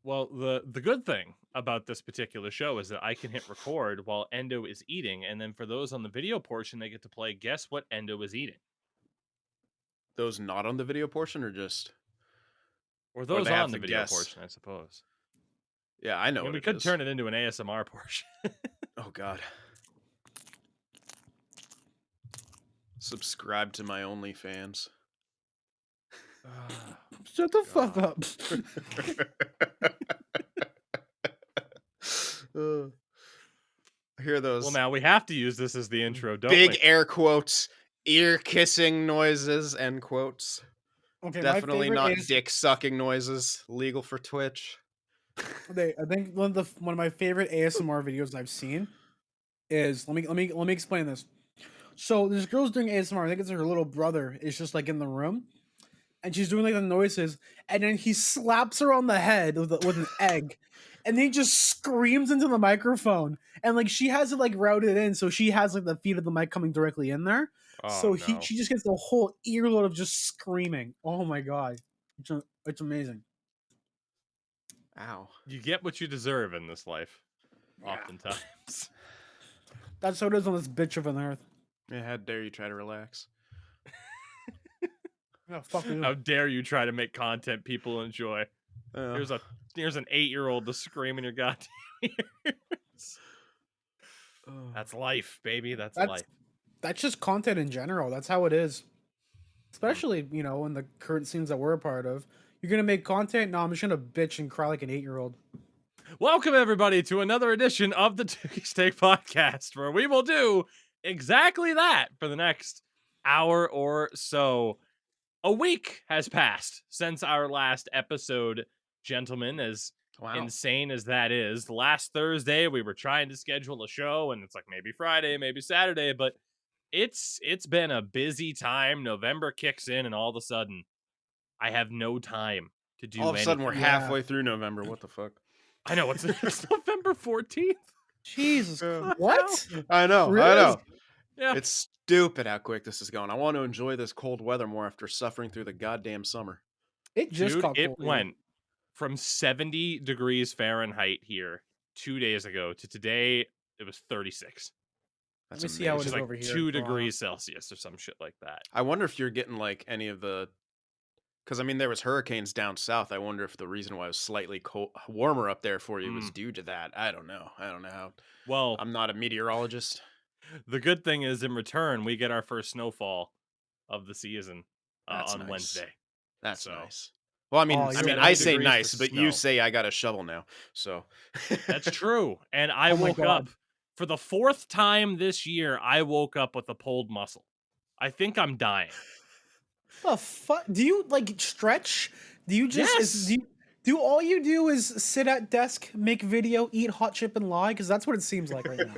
Well, the good thing about this particular show is that I can hit record while Endo is eating, and then for those on the video portion, they get to play guess what Endo is eating, Those not on the video portion, or just, or or those they have on to the video guess. portion, I suppose. Yeah, I I know mean, what we it could is. turn it into an ASMR portion. Oh God. Subscribe to my OnlyFans. Oh, Shut the fuck God. up. I hear Well, those now we have to use this as the intro, don't big we? air quotes, ear kissing noises, end quotes. Okay, my Definitely favorite not is dick sucking noises. Legal for Twitch. I think one of my favorite ASMR videos I've seen is let me explain this. So this girl's doing ASMR. I think it's her little brother is just like in the room, and she's doing like the noises, and then he slaps her on the head with an egg, and then he just screams into the microphone, and like she has it like routed in, so she has like the feed of the mic coming directly in there. Oh So no. she just gets the whole earload of just screaming. Oh my god, it's amazing. Ow. You get what you deserve in this life, Yeah. oftentimes. That's how it is on this bitch of an earth. Yeah, how dare you try to relax? Yeah, fuck you. How dare you try to make content people enjoy? Uh, Here's an 8-year-old to scream in your goddamn ears. That's life, baby. That's That's life. that's just content in general. That's how it is. Especially, in the current scenes that we're a part of. You're gonna make content? No, I'm just gonna bitch and cry like an 8-year-old. Welcome everybody to another edition of the Tougie Steak Podcast, where we will do exactly that for the next hour or so. A week has passed since our last episode, gentlemen, as wow. insane as that is. Last Thursday, we were trying to schedule a show, and it's like maybe Friday, maybe Saturday, but it's been a busy time. November kicks in, and all of a sudden, I have no time to All do of a sudden, anything. we're halfway through November. What the fuck? I know it's November 14th. Jesus Yeah. What? I know. I Really? know. Yeah. It's stupid how quick this is going. I want to enjoy this cold weather more after suffering through the goddamn summer. It just Dude, got it cold here. went from 70 degrees Fahrenheit here 2 days ago to today, it was 36. That's Let me see how amazing. it is Like over here. 2 degrees Celsius or some shit like that. I wonder if you're getting like any of the, because I mean there was hurricanes down south. I wonder if the reason why it was slightly warmer up there for you was due to that. I don't know. I don't know how. Well, I'm not a meteorologist. the good thing is in return, we get our first snowfall of the season That's on nice. Wednesday. That's So- nice. Well, I mean, Oh, I you're mean, right. I say 70 degrees nice, for but you snow. say I got a shovel now. So That's true. And I Oh my woke God. up for the 4th time this year. I woke up with a pulled muscle. I think I'm dying. The fuck? Do you like stretch? Do you just Yes! do all you do is sit at desk, make video, eat hot chip and lie? Because that's what it seems like right now.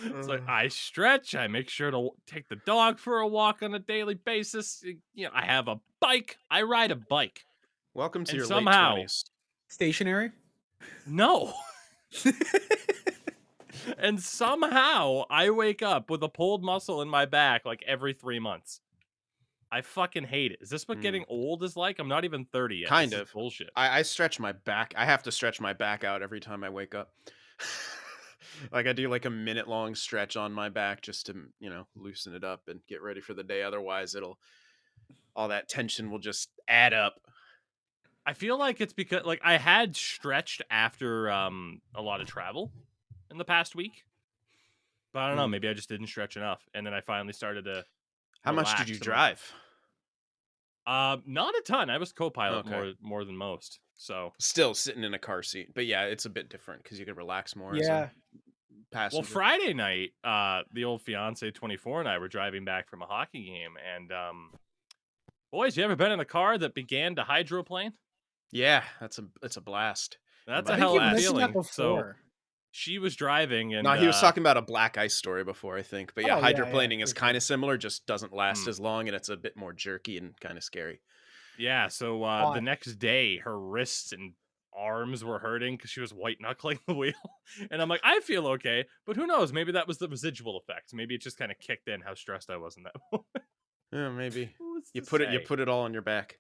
It's like I stretch. I make sure to take the dog for a walk on a daily basis. I have a bike. I ride a bike. welcome to And your somehow- late 20s. Stationary. No. And somehow I wake up with a pulled muscle in my back like every 3 months. I fucking hate it. Is this what getting old is like? I'm not even 30 yet. Kind This is of. bullshit. I stretch my back. I have to stretch my back out every time I wake up. Like I do like a minute long stretch on my back just to, loosen it up and get ready for the day. Otherwise all that tension will just add up. I feel like it's because like I had stretched after a lot of travel in the past week. But I don't know, maybe I just didn't stretch enough. And then I finally started to How much did relax you and drive? Not a ton. I was co-pilot Okay. more than most. So Still sitting in a car seat. But yeah, it's a bit different because you can relax more as Yeah. a passenger. well, Friday night, the old fiance 24 and I were driving back from a hockey game, and boys, you ever been in a car that began to hydroplane? Yeah, it's a blast. That's I a think hell you've of a mentioned that feeling. So before. she was driving, and No, he was talking about a black ice story before, I think. But yeah, Oh, yeah, hydroplaning is for kind of similar, just doesn't last Hmm. as long, and it's a bit more jerky and kind of scary. Yeah, so the Hot. next day, her wrists and arms were hurting because she was white knuckling the wheel. And I'm like, I feel okay, but who knows? Maybe that was the residual effect. Maybe it just kind of kicked in how stressed I was in that moment. Yeah, maybe Who's you to put say? it all on your back.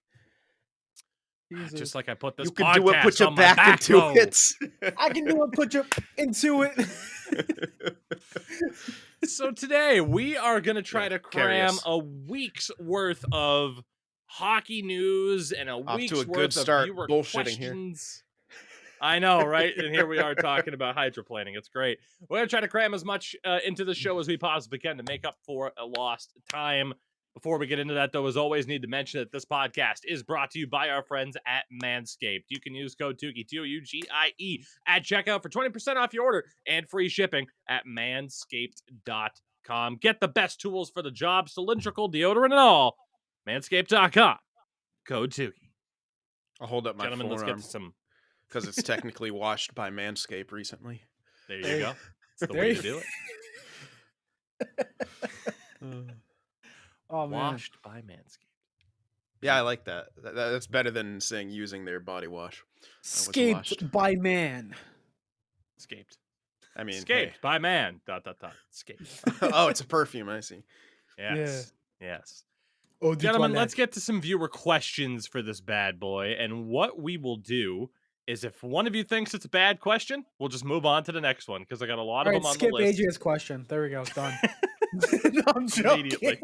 Jesus. Just like I put this You can do it. Put podcast your on my back into backbone. it. I can do it. Put you into it. So today we are going to try to carry cram us. a week's worth of hockey news and a Off to a week's good worth start of viewer bullshitting here. questions. I know, right? And here we are talking about hydroplaning. It's great. We're going to try to cram as much into the show as we possibly can to make up for a lost time. Before we get into that, though, as always, need to mention that this podcast is brought to you by our friends at Manscaped. You can use code Tougie, Tougie, at checkout for 20% off your order and free shipping at manscaped.com. Get the best tools for the job, cylindrical, deodorant, and all. Manscaped.com. Code Tougie. I'll hold up my Gentlemen, let's get forearm to some... because it's technically washed by Manscaped recently. There you go. It's the There way you- to do it. Oh man. Washed by Manscaped. Yeah, I like that. That's better than saying using their body wash. Scaped washed. by man. Escaped. I mean, Escaped by man. ... Escaped. hey. Oh, it's a perfume. I see. Yes. Yes. Oh, Gentlemen, let's get to some viewer questions for this bad boy. And what we will do is if one of you thinks it's a bad question, we'll just move on to the next one because I got a lot All of right, them on skip the list. AJ's question. There we go. Done. No, I'm joking. Immediately.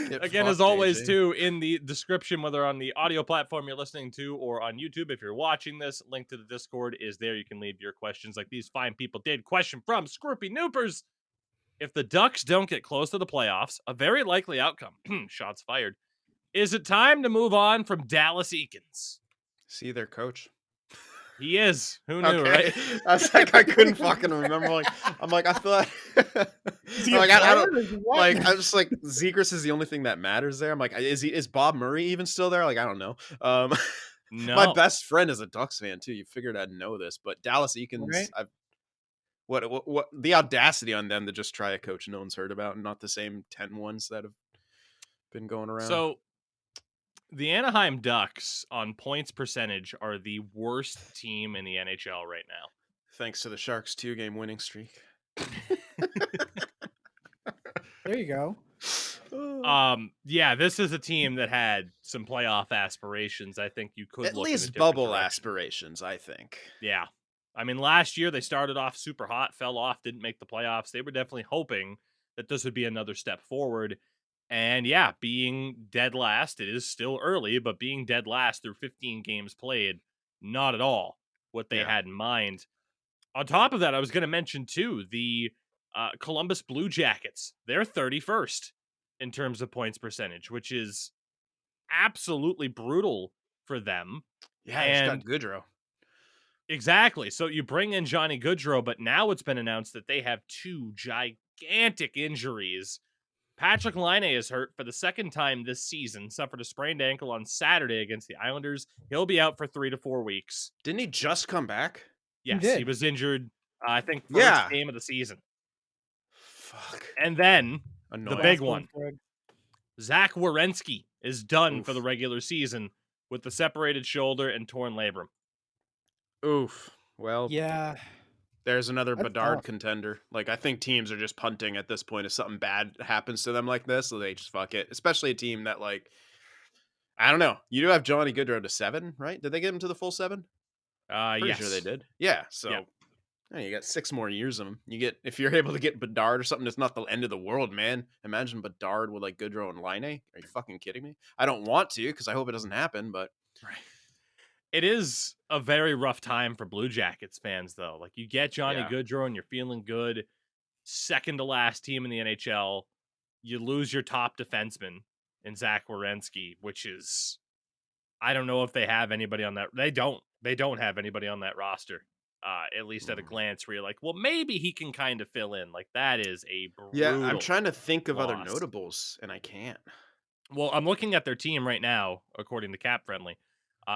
Get Again, as fucked, always, AJ. too, in the description, whether on the audio platform you're listening to or on YouTube, if you're watching this, link to the Discord is there. You can leave your questions like these fine people did. Question from Scroopy Noopers. If the Ducks don't get close to the playoffs, a very likely outcome, shots fired, is it time to move on from Dallas Eakins? See their coach. He is. Who knew, Okay. right? I was like, I couldn't fucking remember. Like, I'm like, I feel like, Is he a like I player? don't. Is he what? Like I'm just like Zegras is the only thing that matters there. I'm like, is Bob Murray even still there? Like I don't know. No. My best friend is a Ducks fan too. You figured I'd know this, but Dallas Eakins, Right. what the audacity on them to just try a coach no one's heard about, and not the same 10 ones that have been going around. So the Anaheim Ducks on points percentage are the worst team in the NHL right now. thanks to the Sharks 2-game winning streak. There you go. Yeah, this is a team that had some playoff aspirations. I think you could At look in a least different bubble direction. aspirations, I think. Yeah. I mean, last year they started off super hot, fell off, didn't make the playoffs. They were definitely hoping that this would be another step forward. And yeah, being dead last, it is still early, but being dead last through 15 games played, not at all what they Yeah. had in mind. On top of that, I was going to mention too, the Columbus Blue Jackets. They're 31st in terms of points percentage, which is absolutely brutal for them. Yeah, I just And- got Goodrow. Exactly. So you bring in Johnny Gaudreau, but now it's been announced that they have two gigantic injuries. Patrick Laine is hurt for the second time this season, suffered a sprained ankle on Saturday against the Islanders. He'll be out for 3 to 4 weeks. Didn't he just come back? Yes, did. he was injured, I think, first Yeah. game of the season. Fuck. And then Annoying. the big Last one. Greg. Zach Werenski is done for Oof. the regular season with the separated shoulder and torn labrum. Oof. Well, Yeah. there's another That's Bedard tough. contender. Like, I think teams are just punting at this point if something bad happens to them like this, so they just fuck it. Especially a team that, like, I don't know. You do have Johnny Gaudreau to 7, right? Did they get him to the full 7? Pretty Yes. sure they did. Yeah, so Yeah. yeah, you got 6 more years of them. You get, if you're able to get Bedard or something, it's not the end of the world, man. Imagine Bedard with like Gaudreau and Laine. Are you fucking kidding me? I don't want to because I hope it doesn't happen, but Right. It is a very rough time for Blue Jackets fans, though. Like, you get Johnny Yeah. Gaudreau and you're feeling good. Second to last team in the NHL. You lose your top defenseman in Zach Werenski, which is, I don't know if they have anybody on that. They don't have anybody on that roster. At least at a glance, where you're like, well, maybe he can kind of fill in. Like, that is a brutal. yeah, I'm trying to think of other loss. notables and I can't. Well, I'm looking at their team right now, according to Cap Friendly.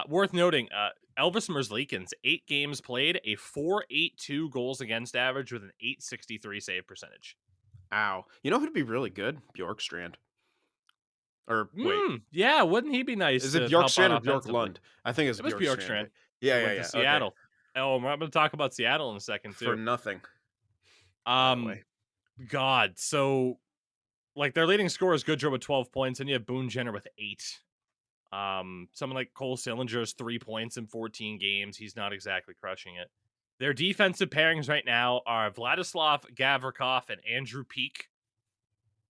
Worth noting, Elvis Merzlikins, 8 games played, a 4.82 goals against average with an 8.63 save percentage. Ow. You know who'd be really good? Bjorkstrand. Or wait, Yeah, wouldn't he be nice? is to it help Bjorkstrand or out offensively? Bjorklund? I think it's It was Bjorkstrand. Bjorkstrand. Yeah, Went yeah, to yeah. Seattle. Oh, I'm going to talk about Seattle in a second For too. nothing. by the way. God, so like their leading scorer is Goodrow with 12 points, and you have Boone Jenner with 8. Someone like Cole Sillinger's 3 points in 14 games. He's not exactly crushing it. Their defensive pairings right now are Vladislav Gavrikov and Andrew Peak,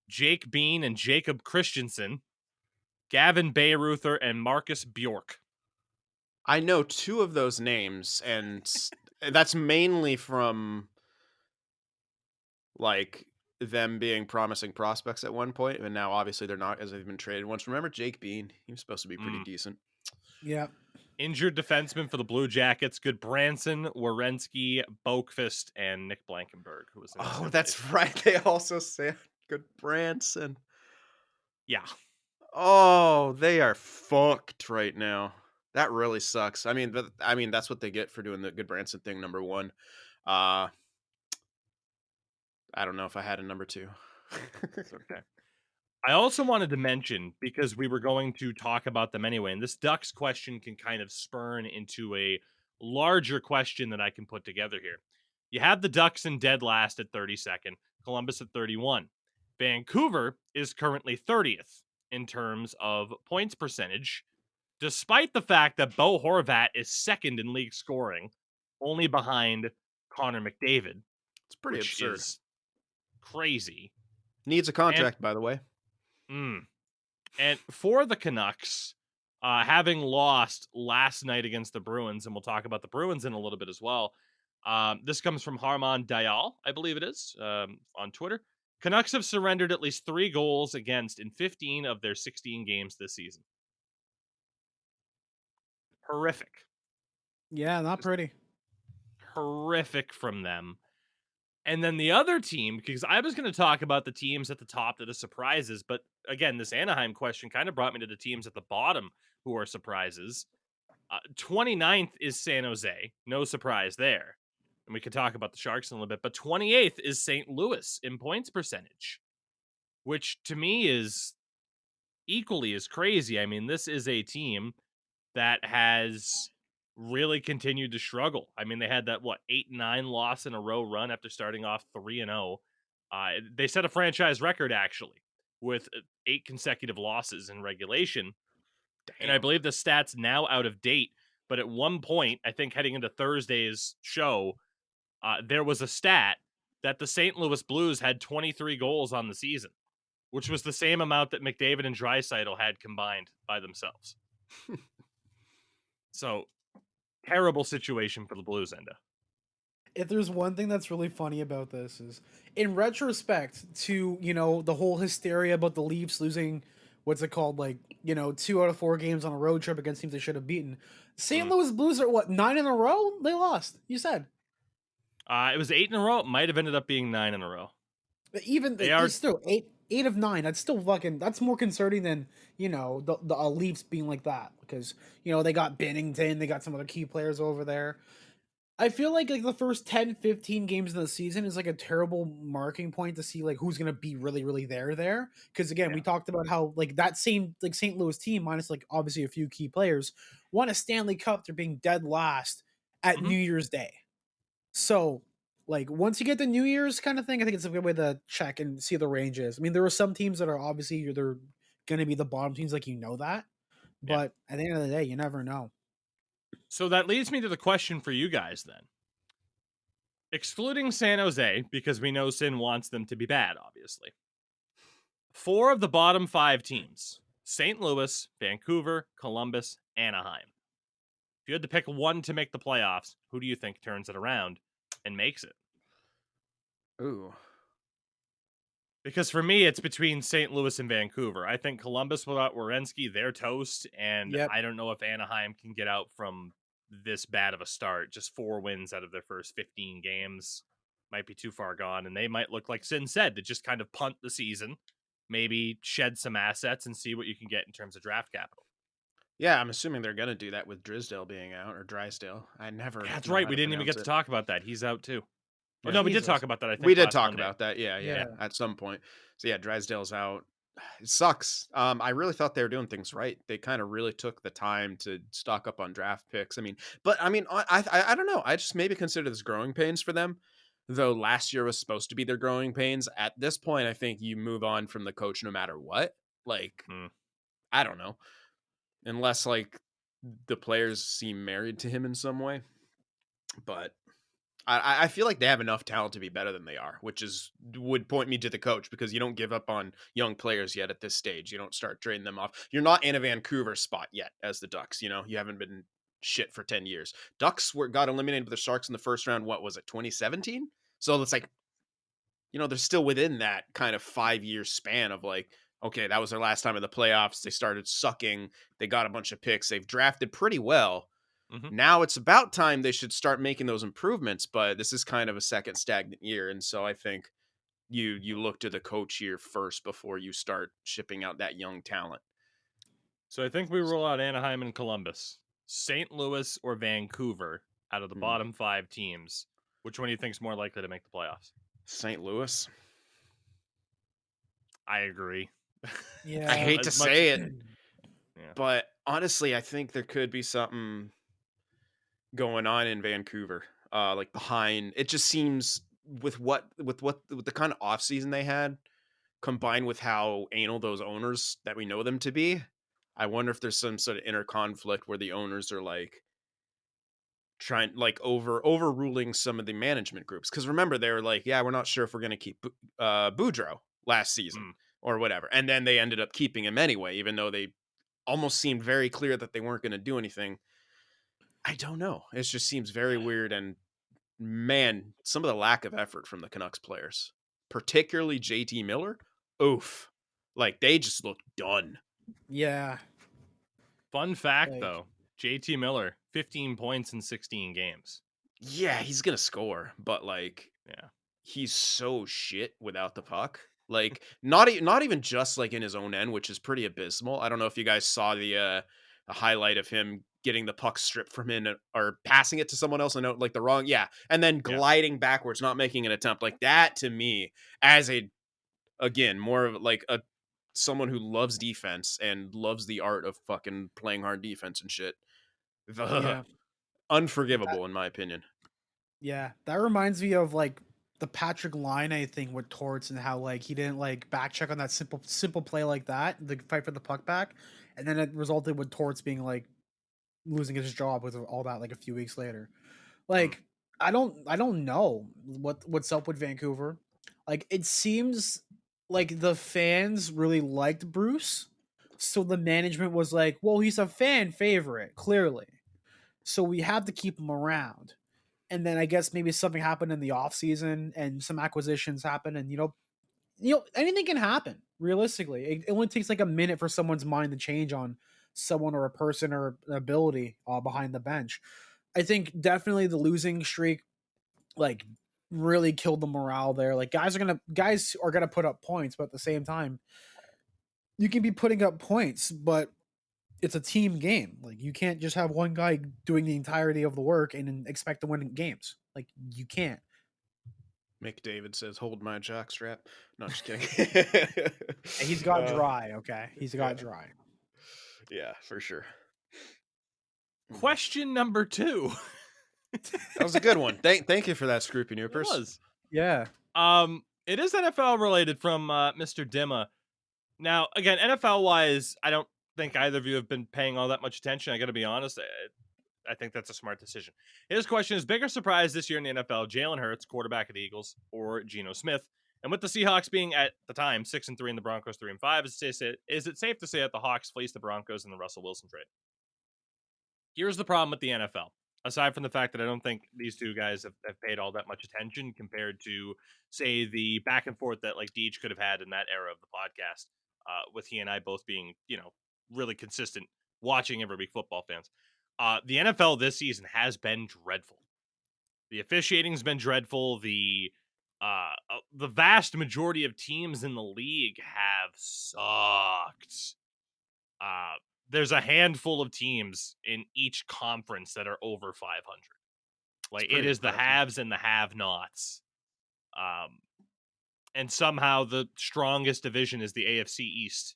Jake Bean and Jacob Christensen, Gavin Bayreuther and Marcus Bjork. I know 2 of those names, and that's mainly from like them being promising prospects at one point, and now obviously they're not, as they've been traded once. Remember Jake Bean? He was supposed to be pretty decent. Yeah. Injured defenseman for the Blue Jackets, good Branson, Werenski, Boakfist, and Nick Blankenberg, who was in his That's right. They also say good Branson. Yeah. Oh, they are fucked right now. That really sucks. I mean, that's what they get for doing the good Branson thing. Number 1. I don't know if I had a number 2. It's okay. I also wanted to mention, because we were going to talk about them anyway, and this Ducks question can kind of spurn into a larger question that I can put together here. You have the Ducks in dead last at 32nd, Columbus at 31. Vancouver is currently 30th in terms of points percentage, despite the fact that Bo Horvat is second in league scoring, only behind Connor McDavid. It's pretty which absurd. Is crazy. Needs a contract, by the way. And for the Canucks, having lost last night against the Bruins, and we'll talk about the Bruins in a little bit as well. This comes from Harman Dayal, I believe it is, on Twitter. Canucks have surrendered at least 3 goals against in 15 of their 16 games this season. Horrific. Yeah, not pretty. Horrific from them. And then the other team, because I was going to talk about the teams at the top that are surprises, but again, this Anaheim question kind of brought me to the teams at the bottom who are surprises. 29th is San Jose. No surprise there. And we could talk about the Sharks in a little bit. But 28th is St. Louis in points percentage, which to me is equally as crazy. I mean, this is a team that has really continued to struggle. I mean, they had that 8-9 loss in a row run after starting off 3-0. They set a franchise record actually with 8 consecutive losses in regulation. Damn. And I believe the stat's now out of date, but at one point, I think heading into Thursday's show, there was a stat that the St. Louis Blues had 23 goals on the season, which was the same amount that McDavid and Draisaitl had combined by themselves. So, terrible situation for the Blues, Enda. If there's one thing that's really funny about this is, in retrospect to, the whole hysteria about the Leafs losing, what's it called, 2 out of 4 games on a road trip against teams they should have beaten. St. Louis Blues are 9 in a row? They lost, you said. It was 8 in a row. It might have ended up being 9 in a row. But even still 8 of 9. That's still that's more concerning than the Leafs being like that, because they got Binnington, they got some other key players over there. I feel like the first 10-15 games of the season is a terrible marking point to see who's gonna be really really there, because again we talked about how that same St. Louis team minus obviously a few key players won a Stanley Cup. They're being dead last at New Year's Day. So, once you get the New Year's kind of thing, I think it's a good way to check and see the ranges. I mean, there are some teams that are obviously they're going to be the bottom teams, that. But at the end of the day, you never know. So that leads me to the question for you guys then. Excluding San Jose, because we know Sin wants them to be bad, obviously. 4 of the bottom 5 teams, St. Louis, Vancouver, Columbus, Anaheim. If you had to pick one to make the playoffs, who do you think turns it around and makes it? Ooh. Because for me, it's between St. Louis and Vancouver. I think Columbus without Werenski, they're toast. And I don't know if Anaheim can get out from this bad of a start. Just 4 wins out of their first 15 games might be too far gone. And they might look like Sin said, to just kind of punt the season, maybe shed some assets and see what you can get in terms of draft capital. Yeah, I'm assuming they're going to do that with Drysdale being out, or Drysdale. That's right. We didn't even get to talk about that. He's out too. Yeah. Oh, no, we did talk about that. I think we did talk about that. Yeah, at some point. So yeah, Drysdale's out. It sucks. I really thought they were doing things right. They kind of really took the time to stock up on draft picks. I don't know. I just maybe consider this growing pains for them. Though last year was supposed to be their growing pains. At this point, I think you move on from the coach no matter what. I don't know. unless like the players seem married to him in some way. But I feel like they have enough talent to be better than they are, which would point me to the coach, because you don't give up on young players yet at this stage. You don't start trading them off. You're not in a Vancouver spot yet as the Ducks. You haven't been shit for 10 years. Ducks got eliminated by the Sharks in the first round. What was it, 2017? So it's like, they're still within that kind of 5-year span of like, okay, that was their last time in the playoffs. They started sucking. They got a bunch of picks. They've drafted pretty well. Now it's about time they should start making those improvements, but this is kind of a second stagnant year. And so I think you look to the coach here first before you start shipping out that young talent. So I think we rule out Anaheim and Columbus. St. Louis or Vancouver out of the bottom 5 teams. Which one do you think is more likely to make the playoffs? St. Louis. I agree. Yeah. I hate to say it, Yeah. but honestly, I think there could be something going on in Vancouver. Like behind, it just seems with the kind of off season they had, combined with how anal those owners that we know them to be. I wonder if there's some sort of inner conflict where the owners are like trying, like overruling some of the management groups. Because remember, they were like, yeah, we're not sure if we're going to keep Boudreaux last season or whatever. And then they ended up keeping him anyway, even though they almost seemed very clear that they weren't going to do anything. I don't know. It just seems very weird. And man, some of the lack of effort from the Canucks players, particularly JT Miller, oof. Like they just look done. Yeah. Fun fact, though, JT Miller, 15 points in 16 games. Yeah, he's going to score, but like, yeah, he's so shit without the puck. Like, not even just like in his own end, which is pretty abysmal. I don't know if you guys saw the highlight of him getting the puck stripped from him or passing it to someone else and like the wrong, and then gliding backwards, not making an attempt. Like that to me, as more of like someone who loves defense and loves the art of fucking playing hard defense and shit. Unforgivable in my opinion. Yeah, that reminds me of like the Patrick Laine thing with Torts and how like he didn't like back check on that simple play like that, the fight for the puck back, and then it resulted with Torts being like losing his job with all that like a few weeks later. Like I don't know what's up with Vancouver. Like it seems like the fans really liked Bruce, so the management was like, well, he's a fan favorite, clearly, so we have to keep him around. And then I guess maybe something happened in the off season and some acquisitions happened, and anything can happen. Realistically, it only takes like a minute for someone's mind to change on someone or a person or an ability behind the bench. I think definitely the losing streak like really killed the morale there. Like guys are gonna put up points, but at the same time, you can be putting up points, but it's a team game. Like you can't just have one guy doing the entirety of the work and expect to win games. Like you can't. McDavid says, "Hold my jockstrap." No, just kidding. He's got dry. Okay, he's got dry. Yeah, for sure. Question number 2. That was a good one. Thank you for that, Scroopy Noopers. It was. Yeah. It is NFL related from Mr. Dimma. Now, again, NFL wise, I don't think either of you have been paying all that much attention. I got to be honest. I think that's a smart decision. His question is: bigger surprise this year in the NFL, Jalen Hurts, quarterback of the Eagles, or Geno Smith? And with the Seahawks being at the time 6-3 and the Broncos 3-5, is it safe to say that the Hawks fleeced the Broncos in the Russell Wilson trade? Here's the problem with the NFL. Aside from the fact that I don't think these two guys have paid all that much attention compared to, say, the back and forth that like Deej could have had in that era of the podcast, with he and I both being, really consistent watching every week football fans. The NFL this season has been dreadful. The officiating's been dreadful. The vast majority of teams in the league have sucked. There's a handful of teams in each conference that are over 500. Like it is the haves and the have-nots. And somehow the strongest division is the AFC East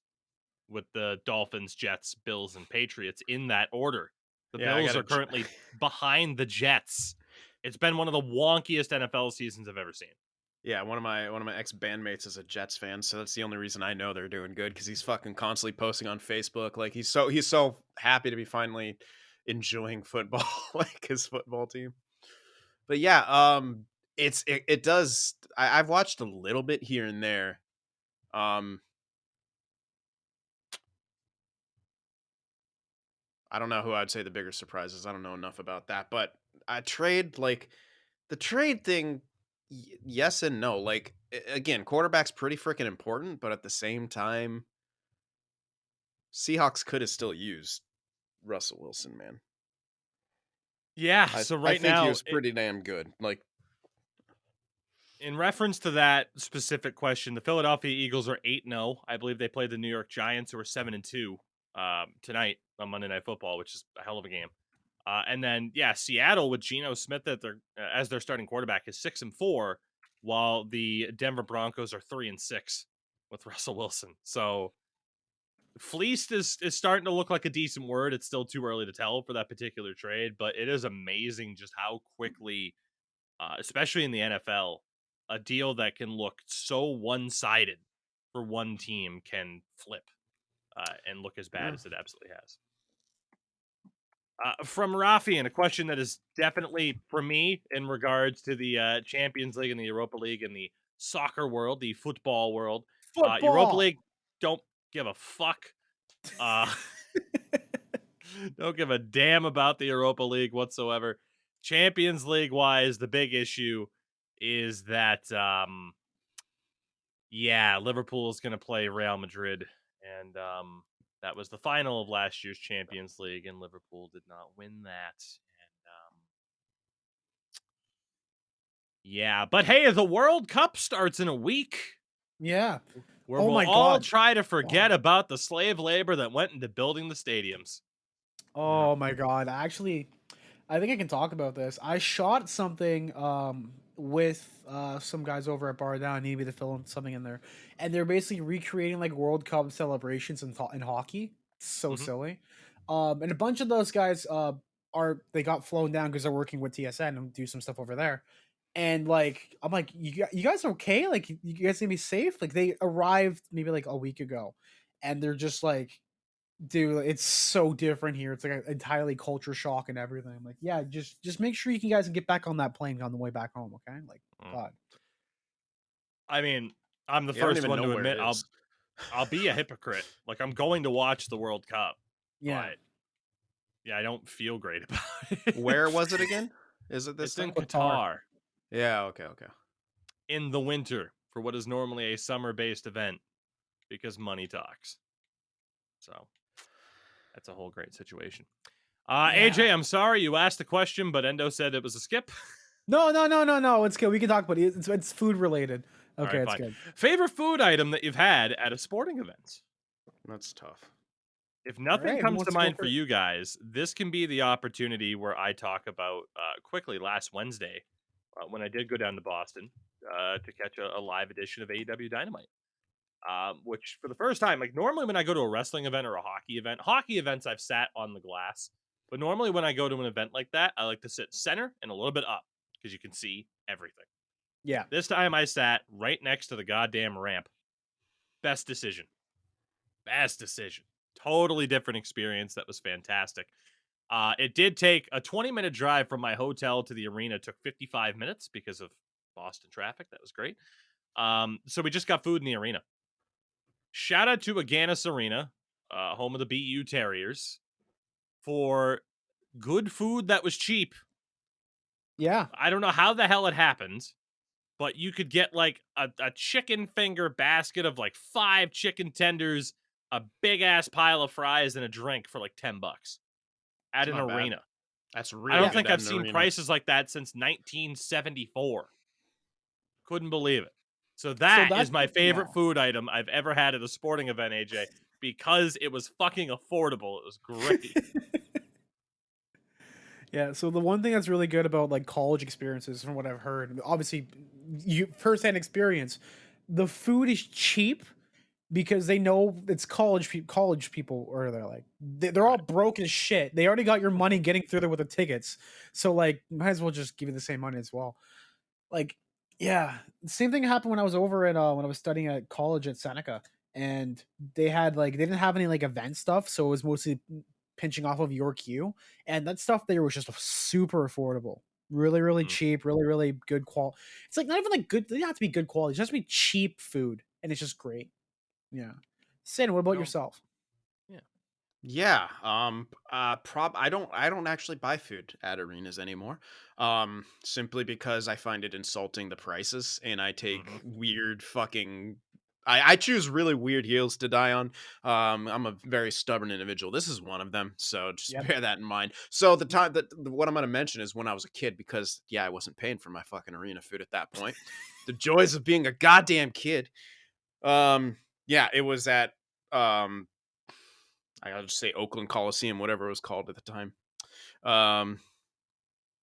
with the Dolphins, Jets, Bills, and Patriots in that order. The Bills are currently behind the Jets. It's been one of the wonkiest NFL seasons I've ever seen. Yeah, one of my ex bandmates is a Jets fan, so that's the only reason I know they're doing good because he's fucking constantly posting on Facebook. Like he's so happy to be finally enjoying football, like his football team. But yeah, it does. I've watched a little bit here and there. Um, I don't know who I'd say the bigger surprise is. I don't know enough about that, but I trade like the trade thing. Yes and no. Like again, quarterback's pretty freaking important, but at the same time, Seahawks could have still used Russell Wilson, man. Yeah. I So I right think he now, was pretty damn good. Like, in reference to that specific question, the Philadelphia Eagles are 8-0. I believe they played the New York Giants, who are 7-2 tonight on Monday Night Football, which is a hell of a game. And then, yeah, Seattle with Geno Smith as their starting quarterback is 6-4, while the Denver Broncos are 3-6 with Russell Wilson. So fleeced is starting to look like a decent word. It's still too early to tell for that particular trade, but it is amazing just how quickly, especially in the NFL, a deal that can look so one-sided for one team can flip and look as bad yeah. as it absolutely has. From Rafi, and a question that is definitely for me in regards to the Champions League and the Europa League and the soccer world, the football world. Europa Football. League, don't give a fuck. Uh, don't give a damn about the Europa League whatsoever. Champions League wise, the big issue is that Liverpool is going to play Real Madrid, and that was the final of last year's Champions League, and Liverpool did not win that. And but hey, the World Cup starts in a week, Yeah. where Oh we'll my all God. try to forget Oh. about the slave labor that went into building the stadiums. Oh my God. Actually, I think I can talk about this. I shot something with some guys over at Bar Down. Needed me to fill in something in there, and they're basically recreating like World Cup celebrations in hockey. It's so Mhm. silly. And a bunch of those guys they got flown down because they're working with TSN and do some stuff over there. And like I'm like, you guys okay? Like you guys gonna be safe? Like they arrived maybe like a week ago, and they're just like, dude, it's so different here. It's like an entirely culture shock and everything. I'm like, yeah, just make sure you guys can get back on that plane on the way back home, okay? Like, Mm. God. I mean, I'm the Yeah, I don't first even one know to where admit it is. I'll be a hypocrite. Like, I'm going to watch the World Cup, Yeah. but yeah, I don't feel great about it. Where was it again? Is it this It's in time? Qatar. Qatar Yeah. Okay. Okay. in the winter for what is normally a summer-based event because money talks. So that's a whole great situation. Yeah. AJ, I'm sorry you asked the question, but Endo said it was a skip. No. It's good. We can talk about it. It's food related. All Okay, right, it's fine. good. Favorite food item that you've had at a sporting event? That's tough. If All nothing right, who comes to wants to go mind for first? you guys, this can be the opportunity where I talk about quickly last Wednesday when I did go down to Boston to catch a live edition of AEW Dynamite. Which for the first time, like normally when I go to a wrestling event or a hockey events I've sat on the glass, but normally when I go to an event like that, I like to sit center and a little bit up because you can see everything. Yeah. This time I sat right next to the goddamn ramp. Best decision. Best decision. Totally different experience. That was fantastic. It did take a 20-minute drive from my hotel to the arena. It took 55 minutes because of Boston traffic. That was great. So we just got food in the arena. Shout out to Agganis Arena, home of the BU Terriers, for good food that was cheap. Yeah. I don't know how the hell it happened, but you could get like a chicken finger basket of like 5 chicken tenders, a big ass pile of fries, and a drink for like $10 at It's an not bad. arena. That's I really don't good think at I've an seen arena. prices like that since 1974. Couldn't believe it. So So that is that's my yeah. favorite food item I've ever had at a sporting event, AJ, because it was fucking affordable. It was great. Yeah, so the one thing that's really good about like college experiences, from what I've heard, obviously, you firsthand experience, the food is cheap because they know it's college people, or they're like they're all Right. broke as shit. They already got your money getting through there with the tickets, so like might as well just give you the same money as well. Like Yeah, same thing happened when I was over at when I was studying at college at Seneca, and they had like they didn't have any like event stuff, so it was mostly pinching off of your queue, and that stuff there was just super affordable, really really Mm. cheap, really really good quality. It's like not even like good. They don't have to be good quality; it just has to be cheap food, and it's just great. Yeah. Sin, what about No. yourself? Yeah. Yeah. I don't actually buy food at arenas anymore. Simply because I find it insulting the prices and I take Mhm. weird fucking I choose really weird heels to die on. I'm a very stubborn individual. This is one of them, so just Yep. bear that in mind. So the time that what I'm going to mention is when I was a kid, because yeah, I wasn't paying for my fucking arena food at that point. The joys of being a goddamn kid. Yeah, it was at um I'll just say Oakland Coliseum, whatever it was called at the time. Um,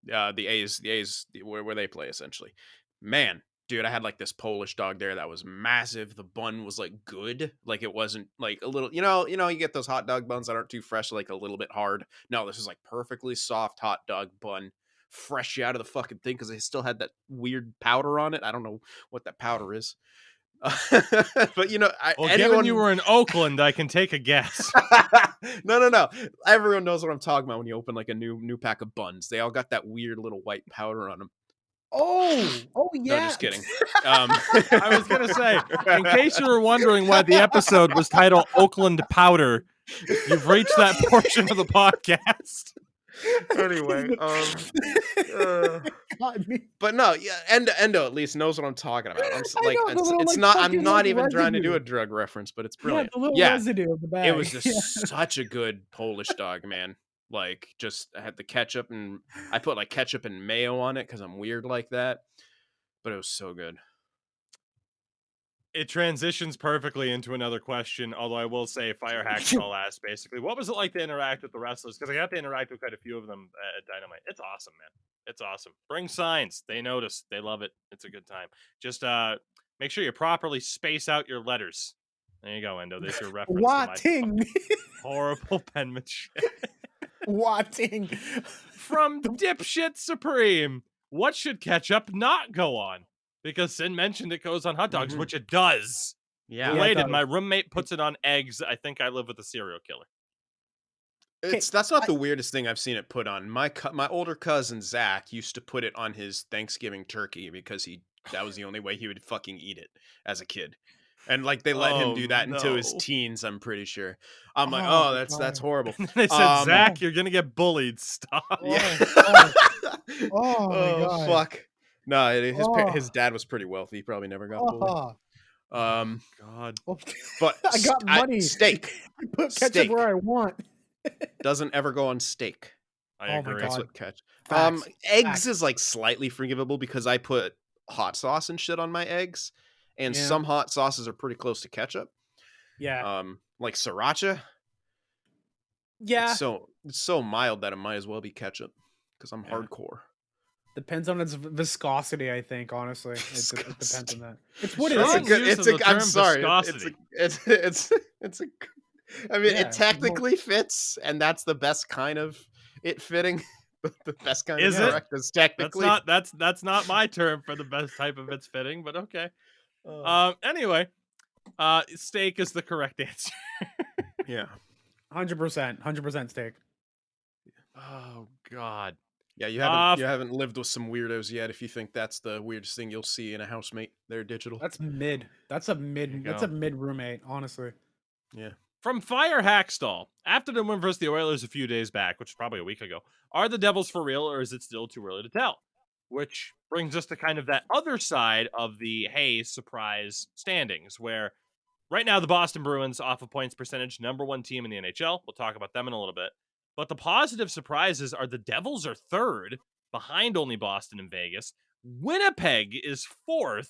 the A's, where they play essentially. Man, dude, I had like this Polish dog there that was massive. The bun was like good, like it wasn't like a little, you get those hot dog buns that aren't too fresh, like a little bit hard. No, this is like perfectly soft hot dog bun, fresh out of the fucking thing because they still had that weird powder on it. I don't know what that powder is. But Well, given you anyone were in Oakland, I can take a guess. no. Everyone knows what I'm talking about when you open like a new pack of buns. They all got that weird little white powder on them. Oh No, yeah. just kidding. Um, I was gonna say, in case you were wondering why the episode was titled "Oakland Powder," you've reached that portion of the podcast. anyway, uh, Got me. but no, yeah, Endo at least knows what I'm talking about. I Like, know the little it's like not. I'm fucking like not even trying to do residue. a drug reference, but it's Yeah, brilliant. the little Yeah, residue of the it bag. was Yeah. just such a good Polish dog, man. Like, just I had the ketchup and I put like ketchup and mayo on it because I'm weird like that. But it was so good. It transitions perfectly into another question, although I will say Fire Hacksaw asked basically, what was it like to interact with the wrestlers? Because I got to interact with quite a few of them at Dynamite. It's awesome, man. It's awesome. Bring signs. They notice. They love it. It's a good time. Just make sure you properly space out your letters. There you go, Endo. There's your reference to my Watting. horrible penmanship. Watting. From Dipshit Supreme. What should ketchup not go on? Because Sin mentioned it goes on hot dogs, Mhm. which it does. Yeah. it Related, does. my roommate puts it on eggs. I think I live with a serial killer. Okay, That's not I- the weirdest thing I've seen it put on. My older cousin Zach used to put it on his Thanksgiving turkey because that was the only way he would fucking eat it as a kid. And like they let him Oh do that into his no. teens, I'm pretty sure. I'm like, Oh "Oh, my that's god. horrible." They said, Um Zach, you're gonna get bullied. Stop. yeah. Oh, oh, oh my Oh, god. fuck. No, his Oh, dad was pretty wealthy. He probably never got bullied. oh. Um God. but I got money. steak. I put ketchup Steak where I want. doesn't ever go on steak. I Oh my agree. That's God. what catch. Facts. Eggs Facts. is like slightly forgivable because I put hot sauce and shit on my eggs, and Yeah. some hot sauces are pretty close to ketchup. Yeah. Like sriracha, Yeah. it's so mild that it might as well be ketchup because I'm Yeah. hardcore. Depends on its viscosity, I think, honestly. It depends on that. It's what it Sean's is. use of the I'm term sorry. viscosity. It's a. I mean, Yeah, it technically fits, and that's the best kind of it fitting. The best kind Is of it? correct is That's technically. that's not my term for the best type of its fitting, but okay. Anyway, steak is the correct answer. Yeah. 100% steak. Oh God. Yeah, you Uh, haven't lived with some weirdos yet. If you think that's the weirdest thing you'll see in a housemate, they're digital. That's mid. That's a There you mid. That's go. a mid roommate, honestly. Yeah. From Fire Hackstall, after the win versus the Oilers a few days back, which is probably a week ago, are the Devils for real or is it still too early to tell? Which brings us to kind of that other side of the hey surprise standings, where right now the Boston Bruins, off of points percentage, #1 team in the NHL. We'll talk about them in a little bit. But the positive surprises are the Devils are third, behind only Boston and Vegas. Winnipeg is fourth,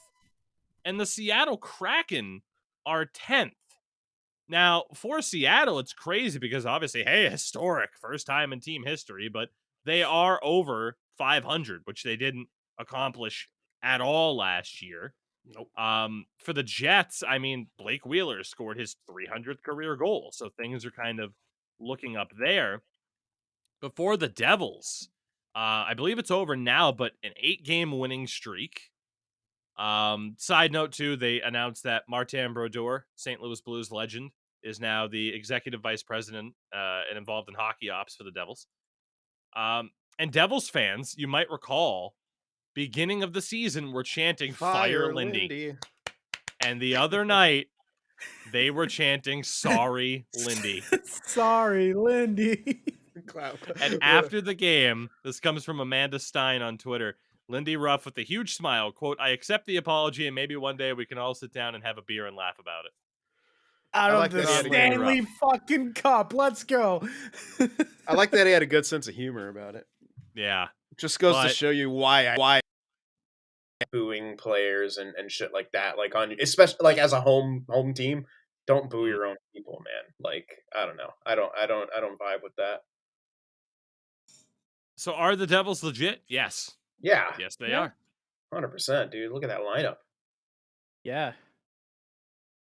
and the Seattle Kraken are 10th. Now, for Seattle, it's crazy because obviously, hey, historic, first time in team history, but they are over 500, which they didn't accomplish at all last year. Nope. For the Jets, I mean, Blake Wheeler scored his 300th career goal, so things are kind of looking up there. But for the Devils, I believe it's over now, but an 8-game winning streak. Side note too, they announced that Martin Brodeur, St. Louis Blues legend, is now the executive vice president and involved in hockey ops for the Devils. And Devils fans, you might recall, beginning of the season, were chanting "Fire Lindy," and the other night they were chanting "Sorry Lindy." Sorry, Lindy. And after the game, this comes from Amanda Stein on Twitter. Lindy Ruff with a huge smile, quote, "I accept the apology and maybe one day we can all sit down and have a beer and laugh about it." Out like of the that he had a good- Stanley fucking Cup. Let's go. I like that he had a good sense of humor about it. Yeah. Just goes to But- show you why booing players and shit like that. Like on especially like as a home team, don't boo your own people, man. Like I don't know. I don't vibe with that. So are the Devils legit? Yes. Yeah. Yes, they Yeah. are. 100%, dude. Look at that lineup. Yeah.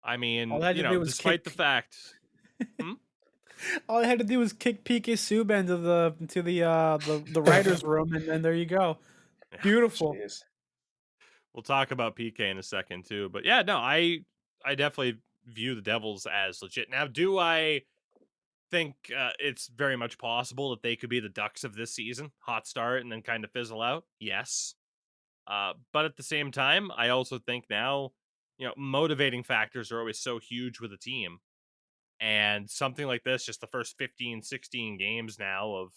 I mean, All I had to do was despite the kick- fact. All I had to do was kick PK Subban to the writers' room, and then there you go. Beautiful. Jeez. We'll talk about PK in a second too. But yeah, no, I definitely view the Devils as legit. Now, do I think it's very much possible that they could be the Ducks of this season? Hot start and then kind of fizzle out? Yes. But at the same time, I also think now, motivating factors are always so huge with a team. And something like this, just the first 15, 16 games now of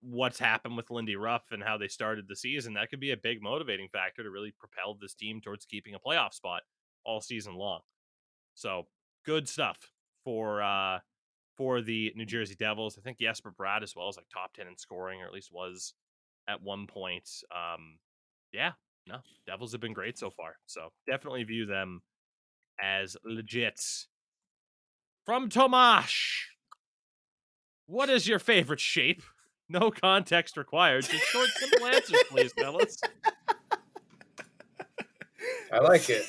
what's happened with Lindy Ruff and how they started the season, that could be a big motivating factor to really propel this team towards keeping a playoff spot all season long. So good stuff for the New Jersey Devils. I think Jesper Bratt as well is like top 10 in scoring, or at least was at one point. Yeah, no, Devils have been great so far. So definitely view them as legit. From Tomash, what is your favorite shape? No context required. Just short, simple answers, please, fellas. I like it.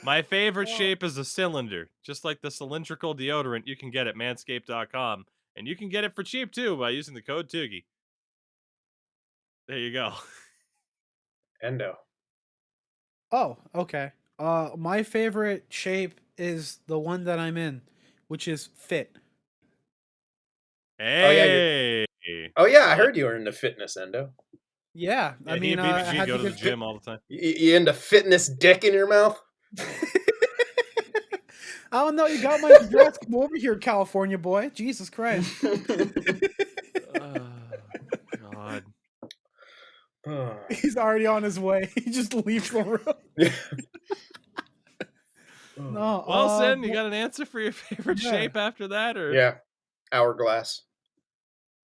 My favorite shape is a cylinder, just like the cylindrical deodorant you can get at manscaped.com. And you can get it for cheap, too, by using the code Tougie. There you go. Endo. Oh, okay. My favorite shape is the one that I'm in, which is fit. Hey! Oh yeah, I heard you were into fitness, Endo. Yeah, Yeah, I mean, he I and BBG had go to to the get gym all the time. You into fitness dick in your mouth? I don't know. You got my address. Come over here, California boy. Jesus Christ. Oh, God. He's already on his way. He just leaves the room. No, Wilson, you got an answer for your favorite yeah. shape after that? Or Yeah. Hourglass.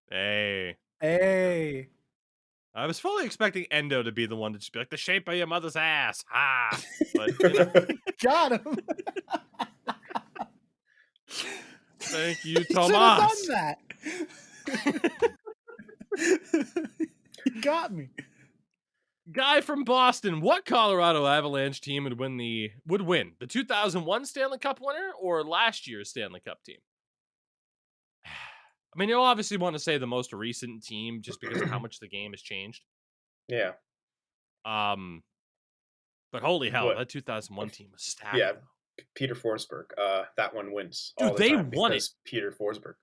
Hey. Hey. I was fully expecting Endo to be the one to just be like, the shape of your mother's ass. Ha! But, Got him. thank you, He should have Tomas. done that. You got me. Guy from Boston, what Colorado Avalanche team would win the 2001 Stanley Cup winner or last year's Stanley Cup team? I mean, you'll obviously want to say the most recent team just because of how much the game has changed. Yeah. But holy hell, What? that 2001 team was stacked. Yeah. though. Peter Forsberg. That one wins. Dude, all the they time won it. because Peter Forsberg.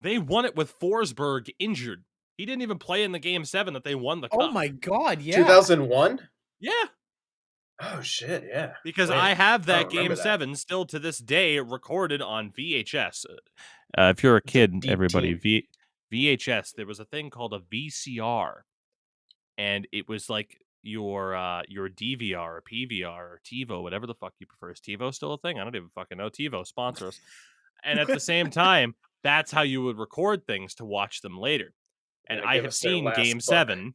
They won it with Forsberg injured. He didn't even play in the game 7 that they won the cup. Oh my God, yeah. 2001? Yeah. Oh shit, yeah. Because Wait, I have I that don't remember game that. 7 still to this day recorded on VHS. If you're a kid, deep everybody, VHS, there was a thing called a VCR. And it was like your DVR or PVR or TiVo, whatever the fuck you prefer. Is TiVo still a thing? I don't even fucking know. TiVo, sponsor us. And at the same time, that's how you would record things to watch them later. And Yeah, I give have us their seen last Game buck. 7,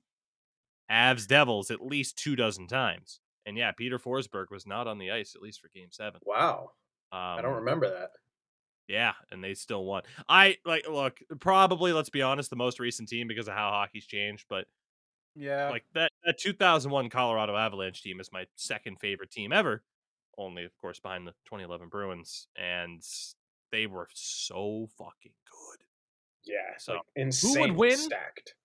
Avs Devils, at least 24 times. And yeah, Peter Forsberg was not on the ice, at least for Game 7. Wow. I don't remember that. Yeah, and they still won. Look, probably, let's be honest, the most recent team because of how hockey's changed, but Yeah. like that 2001 Colorado Avalanche team is my second favorite team ever. Only, of course, behind the 2011 Bruins. And they were so fucking good. Yeah, So, like insanely win? stacked.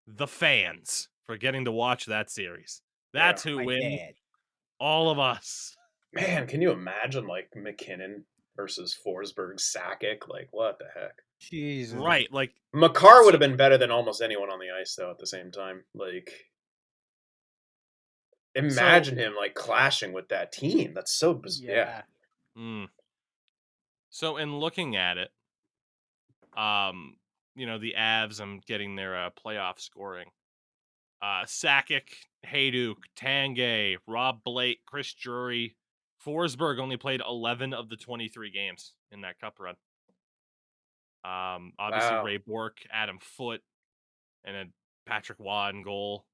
The fans. for getting to watch that series. Yeah. That's who My wins. dad. All of us. Man, can you imagine like McKinnon versus Forsberg, Sakic? Like, what the heck? Jesus. Right. Like, Makar would So- have been better than almost anyone on the ice, though. At the same time, like, imagine him like clashing with that team. That's so bizarre. Yeah. So in looking at it, the Avs, I'm getting their playoff scoring. Sakic, Hayduk, Tanguay, Rob Blake, Chris Drury, Forsberg only played 11 of the 23 games in that cup run. Obviously Wow. Ray Bourque, Adam Foote, and then Patrick Waugh in goal.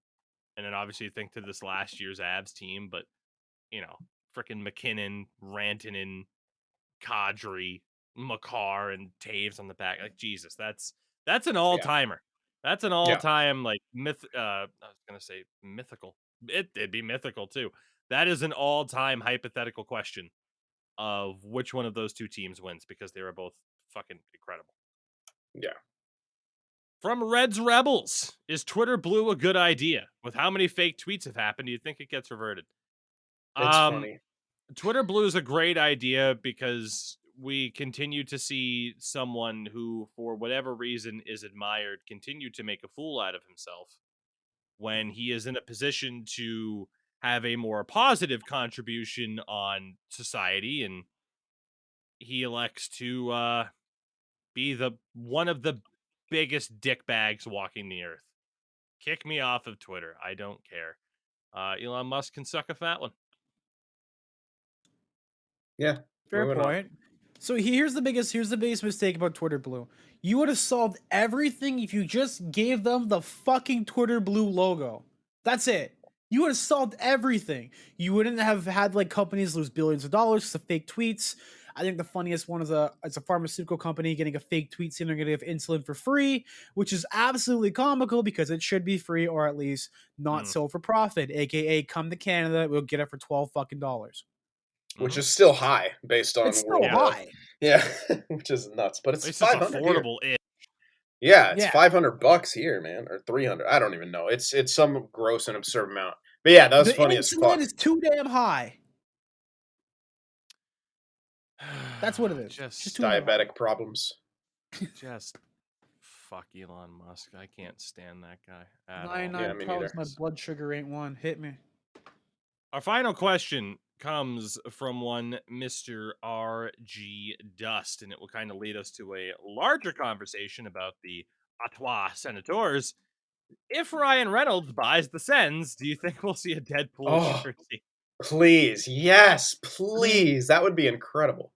And then obviously you think to this last year's Avs team, but frickin' McKinnon, Rantanen, Kadri, Makar, and Taves on the back. Like, Jesus, that's an all-timer. That's an all-time like myth. I was gonna say mythical. It'd be mythical too. That is an all-time hypothetical question of which one of those two teams wins, because they were both fucking incredible. Yeah. From Reds Rebels, is Twitter blue a good idea? With how many fake tweets have happened, do you think it gets reverted? It's funny. Twitter blue is a great idea because we continue to see someone who, for whatever reason, is admired continue to make a fool out of himself when he is in a position to have a more positive contribution on society, and he elects to be one of the biggest dickbags walking the earth. Kick me off of Twitter. I don't care. Elon Musk can suck a fat one. Yeah. Fair moving on. point. So here's the biggest mistake about Twitter Blue. You would have solved everything if you just gave them the fucking Twitter Blue logo. That's it. You would have solved everything. You wouldn't have had like companies lose billions of dollars to fake tweets. I think the funniest one is a pharmaceutical company getting a fake tweet saying they're going to give insulin for free, which is absolutely comical because it should be free, or at least not sold for profit. AKA, come to Canada, we'll get it for $12 Which is still high based on It's still world. high. Yeah, which is nuts. But it's At least it's 500 here. affordable. Yeah, it's Yeah. $500 here, man, or 300. I don't even know. It's some gross and absurd amount. But yeah, that was The funny as insulin fuck. is too damn high. That's what it is. Just too damn high. Diabetic problems. Just fuck Elon Musk. I can't stand that guy at all. 99 Yeah, me problems. neither. My blood sugar ain't one. Hit me. Our final question comes from one Mr. R.G. Dust, and it will kind of lead us to a larger conversation about the Ottawa Senators. If Ryan Reynolds buys the Sens, do you think we'll see a Deadpool jersey? Please, yes, please. That would be incredible.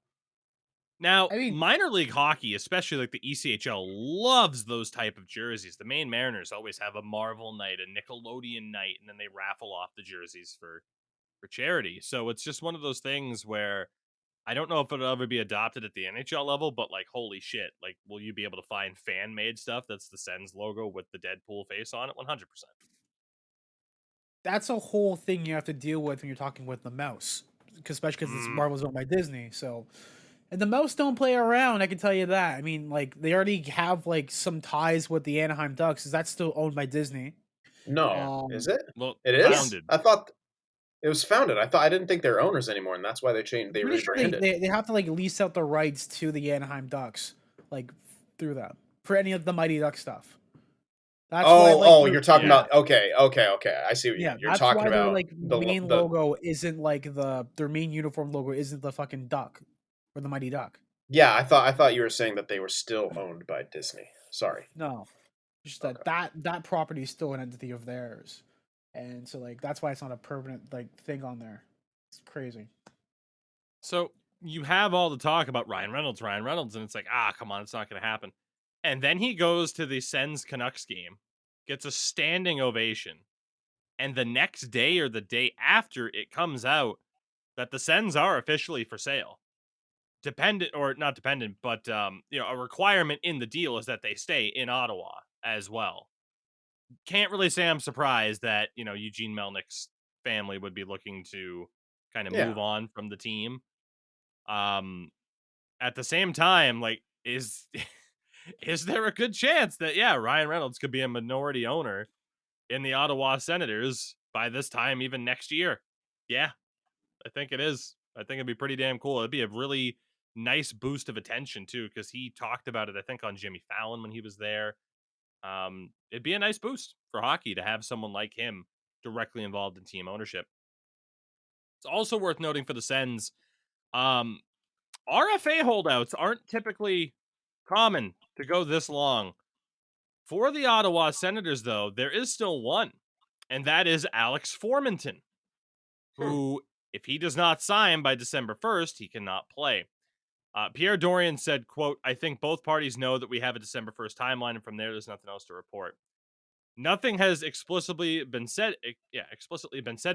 Now, minor league hockey, especially like the ECHL, loves those type of jerseys. The Maine Mariners always have a Marvel night, a Nickelodeon night, and then they raffle off the jerseys for charity. So it's just one of those things where I don't know if it'll ever be adopted at the NHL level, but like, holy shit, like, will you be able to find fan-made stuff that's the Sens logo with the Deadpool face on it? 100%. That's a whole thing you have to deal with when you're talking with the mouse, especially because Marvel's owned by Disney. So, and the mouse don't play around. I can tell you that. I mean, like, they already have like some ties with the Anaheim Ducks. Is that still owned by Disney? No, is it? Well, it is. founded. I thought it was founded. I didn't think they're owners anymore, and that's why they changed. They rebranded. Sure they have to like lease out the rights to the Anaheim Ducks, like through that for any of the Mighty Duck stuff. That's why, you're talking about okay. I see what you're talking about. Like the main logo isn't like their main uniform logo isn't the fucking duck or the Mighty Duck. Yeah, I thought you were saying that they were still owned by Disney. Sorry. No, just that property is still an entity of theirs, and so like that's why it's not a permanent like thing on there. It's crazy. So you have all the talk about Ryan Reynolds, and it's like, come on, it's not going to happen. And then he goes to the Sens Canucks game, gets a standing ovation, and the next day or the day after it comes out that the Sens are officially for sale. Not dependent, but a requirement in the deal is that they stay in Ottawa as well. Can't really say I'm surprised that, Eugene Melnick's family would be looking to kind of move on from the team. At the same time, like, is there a good chance that Ryan Reynolds could be a minority owner in the Ottawa Senators by this time, even next year. Yeah, I think it is. I think it'd be pretty damn cool. It'd be a really nice boost of attention too, because he talked about it, I think, on Jimmy Fallon when he was there. It'd be a nice boost for hockey to have someone like him directly involved in team ownership. It's also worth noting for the Sens, um, RFA holdouts aren't typically common to go this long. For the Ottawa Senators, though, there is still one, and that is Alex Formenton, who, if he does not sign by December 1st, he cannot play. Pierre Dorian said, quote, "I think both parties know that we have a December 1st timeline, and from there's nothing else to report." Nothing has explicitly been said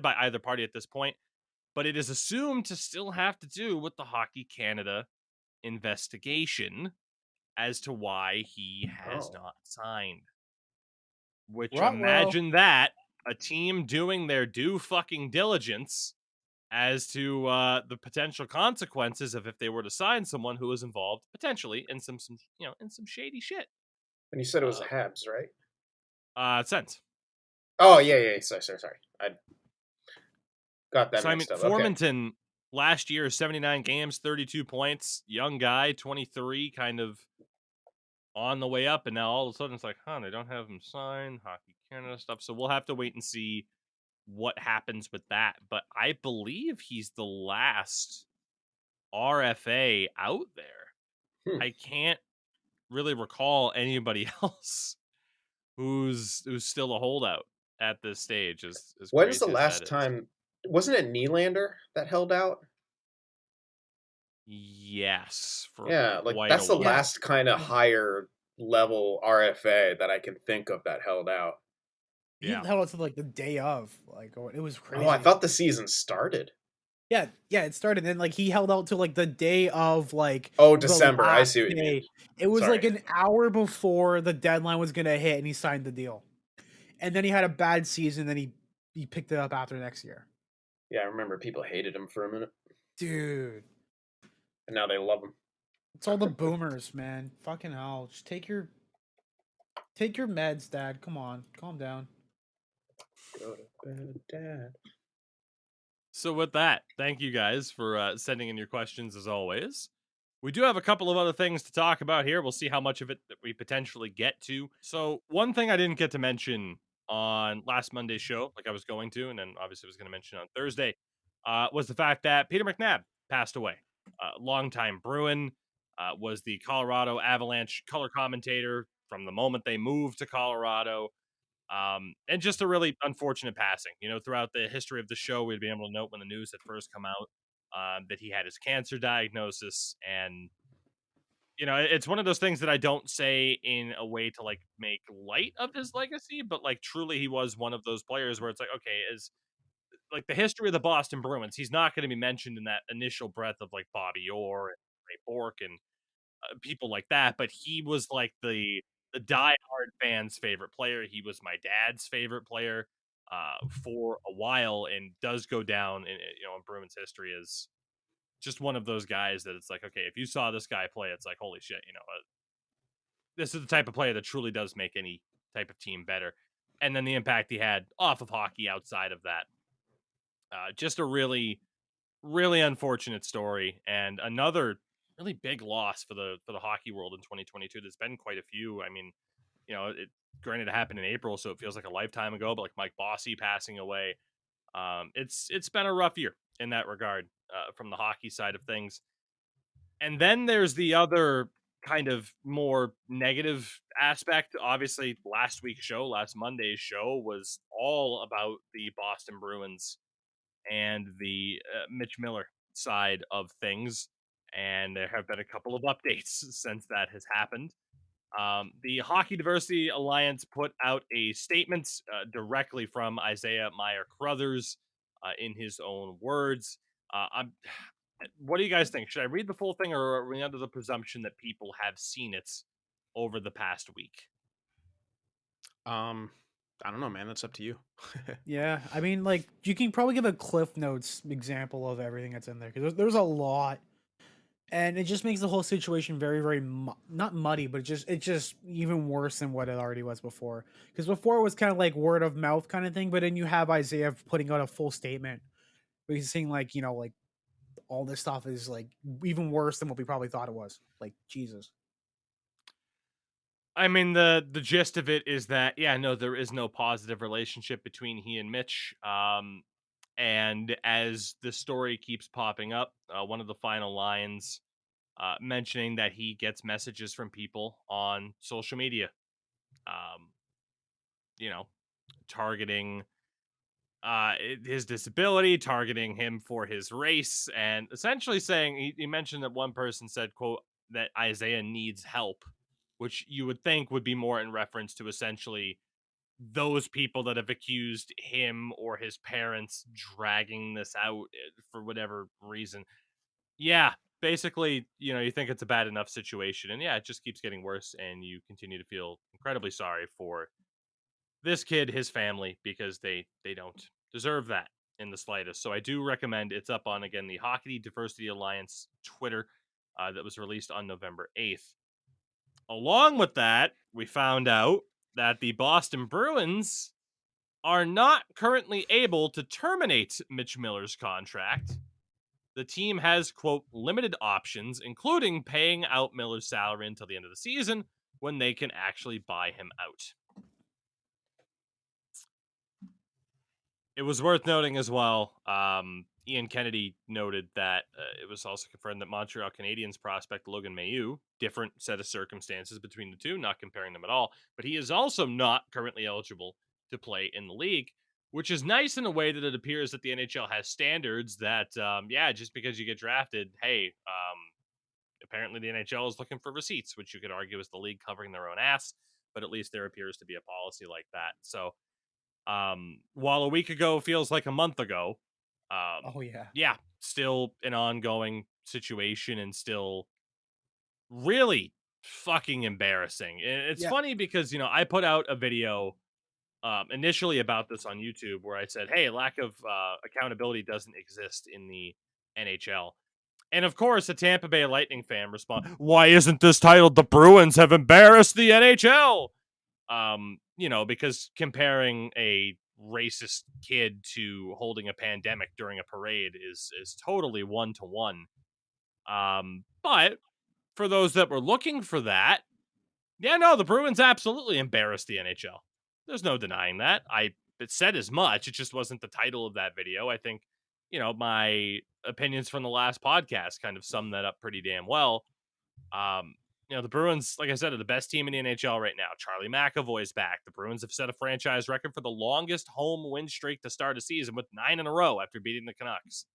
by either party at this point, but it is assumed to still have to do with the Hockey Canada investigation as to why he has not signed. Which, imagine that, a team doing their due fucking diligence as to the potential consequences of if they were to sign someone who was involved potentially in some shady shit. And you said it was the Habs, right? Sense. Oh yeah. Sorry. I got that So mixed up. Formenton last year, 79 games, 32 points, young guy, 23, kind of on the way up, and now all of a sudden it's like, they don't have him signed, Hockey Canada stuff. So we'll have to wait and see what happens with that. But I believe he's the last RFA out there. I can't really recall anybody else who's still a holdout at this stage. When's the last time? Wasn't it Nylander that held out? Yes. That's the last kind of higher level RFA that I can think of that held out. He held out to like the day of, like, it was crazy. Oh, I thought the season started. Yeah, it started. And like he held out till like the day of, like, December. I see what you mean. It was like an hour before the deadline was gonna hit, and he signed the deal. And then he had a bad season. Then he picked it up after next year. Yeah, I remember people hated him for a minute, dude. And now they love him. It's all the boomers, man. Fucking hell. Just take your meds, Dad. Come on, calm down. Go to bed, Dad. So with that, thank you guys for sending in your questions as always. We do have a couple of other things to talk about here. We'll see how much of it that we potentially get to. So one thing I didn't get to mention on last Monday's show, like I was going to, and then obviously was going to mention on Thursday, was the fact that Peter McNabb passed away. Longtime Bruin, was the Colorado Avalanche color commentator from the moment they moved to Colorado. And just a really unfortunate passing. Throughout the history of the show, we'd be able to note when the news had first come out that he had his cancer diagnosis. And, it's one of those things that I don't say in a way to like make light of his legacy, but like truly he was one of those players where it's like, okay, is like the history of the Boston Bruins, he's not going to be mentioned in that initial breath of like Bobby Orr and Ray Bourque and people like that, but he was like the diehard fans' favorite player. He was my dad's favorite player for a while, and does go down in Bruins history as just one of those guys that it's like, okay, if you saw this guy play, it's like, holy shit, this is the type of player that truly does make any type of team better. And then the impact he had off of hockey outside of that. Just a really, really unfortunate story, and another really big loss for the hockey world in 2022. There's been quite a few. I mean, granted it happened in April, so it feels like a lifetime ago, but like Mike Bossy passing away. It's been a rough year in that regard from the hockey side of things. And then there's the other kind of more negative aspect. Obviously, last Monday's show was all about the Boston Bruins and the Mitch Miller side of things. And there have been a couple of updates since that has happened. The Hockey Diversity Alliance put out a statement directly from Isaiah Meyer Crothers in his own words. What do you guys think? Should I read the full thing, or are we under the presumption that people have seen it over the past week? I don't know, man. That's up to you. Yeah, I mean, like, you can probably give a Cliff Notes example of everything that's in there, because there's a lot. And it just makes the whole situation very, very not muddy, but it just even worse than what it already was before. Because before it was kind of like word of mouth kind of thing, but then you have Isaiah putting out a full statement, where he's saying like, you know, like all this stuff is like even worse than what we probably thought it was. Like Jesus. I mean, the gist of it is that, yeah, no, there is no positive relationship between he and Mitch. And as the story keeps popping up, one of the final lines mentioning that he gets messages from people on social media, um, you know, targeting his disability, targeting him for his race, and essentially saying he mentioned that one person said, quote, that Isaiah needs help, which you would think would be more in reference to essentially those people that have accused him or his parents dragging this out for whatever reason. Yeah, basically, you think it's a bad enough situation, and yeah, it just keeps getting worse, and you continue to feel incredibly sorry for this kid, his family, because they don't deserve that in the slightest. So I do recommend it's up on, again, the Hockey Diversity Alliance Twitter that was released on November 8th. Along with that, we found out that the Boston Bruins are not currently able to terminate Mitch Miller's contract. The team has, quote, limited options, including paying out Miller's salary until the end of the season when they can actually buy him out. It was worth noting as well, Ian Kennedy noted that it was also confirmed that Montreal Canadiens prospect Logan Mailloux, different set of circumstances between the two, not comparing them at all, but he is also not currently eligible to play in the league, which is nice in a way that it appears that the NHL has standards that, just because you get drafted, hey, apparently the NHL is looking for receipts, which you could argue is the league covering their own ass, but at least there appears to be a policy like that. So, while a week ago feels like a month ago, Oh yeah. yeah, still an ongoing situation and still really fucking embarrassing. And it's Yeah. funny because, I put out a video initially about this on YouTube where I said, hey, lack of accountability doesn't exist in the NHL. And of course, a Tampa Bay Lightning fan responded, why isn't this titled The Bruins Have Embarrassed the NHL? Because comparing a racist kid to holding a pandemic during a parade is totally 1-to-1. But for those that were looking for that, yeah, no, the Bruins absolutely embarrassed the NHL. There's no denying that. It said as much. It just wasn't the title of that video. I think, my opinions from the last podcast kind of sum that up pretty damn well. Um, the Bruins, like I said, are the best team in the NHL right now. Charlie McAvoy's back. The Bruins have set a franchise record for the longest home win streak to start a season with 9 in a row after beating the Canucks.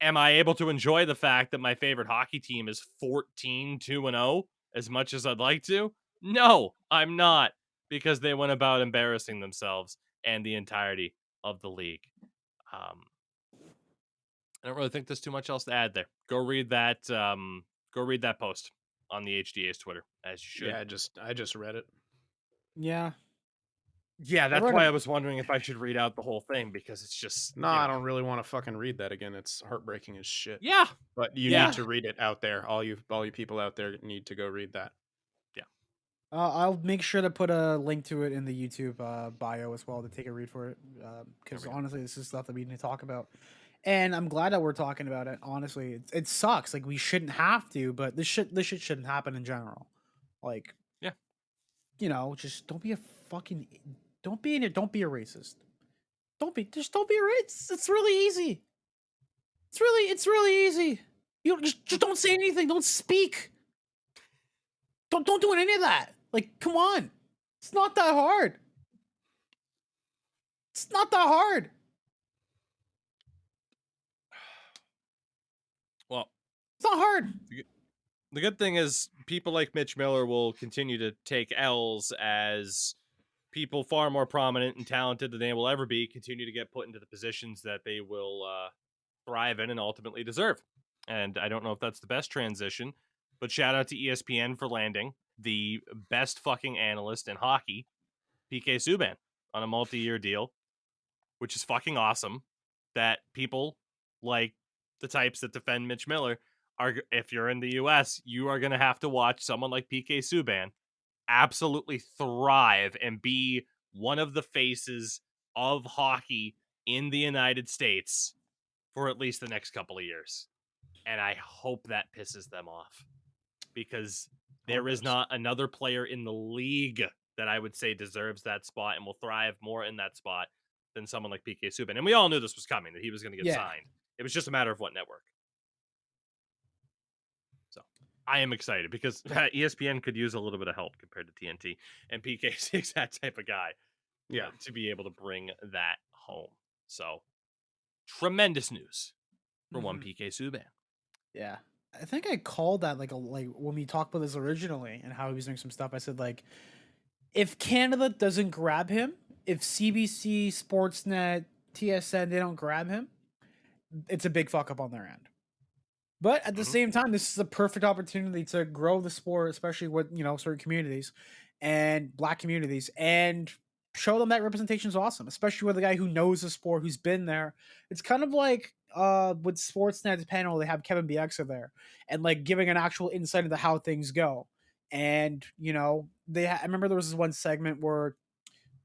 Am I able to enjoy the fact that my favorite hockey team is 14-2-0 as much as I'd like to? No, I'm not, because they went about embarrassing themselves and the entirety of the league. I don't really think there's too much else to add there. Go read that. Go read that post on the HDA's Twitter, as you should. Yeah, I just read it. Yeah. Yeah, that's read why it. I was wondering if I should read out the whole thing, because it's just No, I don't really want to fucking read that again. It's heartbreaking as shit. Yeah, But you Yeah. need to read it out there. All you people out there need to go read that. I'll make sure to put a link to it in the YouTube bio as well to take a read for it. Because There we go. honestly, this is stuff that we need to talk about, and I'm glad that we're talking about it. Honestly, it sucks. Like we shouldn't have to, but this shit shouldn't happen in general. Like, Yeah. Just don't be a don't be a racist. Don't be a racist. It's really easy. It's really easy. You don't, just don't say anything. Don't speak. Don't do any of that. Like, come on. It's not that hard. It's not that hard. Well, It's not hard. the good thing is people like Mitch Miller will continue to take L's as people far more prominent and talented than they will ever be continue to get put into the positions that they will thrive in and ultimately deserve. And I don't know if that's the best transition, but shout out to ESPN for landing the best fucking analyst in hockey, PK Subban, on a multi-year deal, which is fucking awesome that people like the types that defend Mitch Miller if you're in the US, you are going to have to watch someone like PK Subban absolutely thrive and be one of the faces of hockey in the United States for at least the next couple of years. And I hope that pisses them off, because there is not another player in the league that I would say deserves that spot and will thrive more in that spot than someone like PK Subban. And we all knew this was coming, that he was going to get signed. It was just a matter of what network. So I am excited because ESPN could use a little bit of help compared to TNT, and PK is the exact type of guy to be able to bring that home. So tremendous news for one PK Subban. Yeah. I think I called that like when we talked about this originally and how he was doing some stuff. I said, like, if Canada doesn't grab him, if CBC, Sportsnet, TSN, they don't grab him, it's a big fuck up on their end. But at the same time, this is a perfect opportunity to grow the sport, especially with, certain communities and Black communities, and show them that representation is awesome, especially with a guy who knows the sport, who's been there. It's kind of like with Sportsnet's panel, they have Kevin Bieksa there and like giving an actual insight into how things go. And I remember there was this one segment where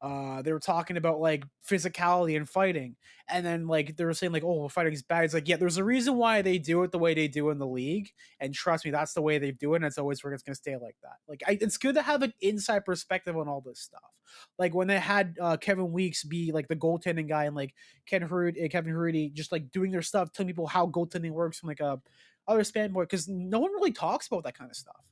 they were talking about like physicality and fighting, and then like they were saying like, oh, fighting's bad. It's like, yeah, there's a reason why they do it the way they do in the league, and trust me, that's the way they do it, and it's always where it's going to stay like that. Like, it's good to have an inside perspective on all this stuff. Like when they had Kevin Weeks be like the goaltending guy, and like Kevin Harudi just like doing their stuff, telling people how goaltending works from like a other standpoint, because no one really talks about that kind of stuff.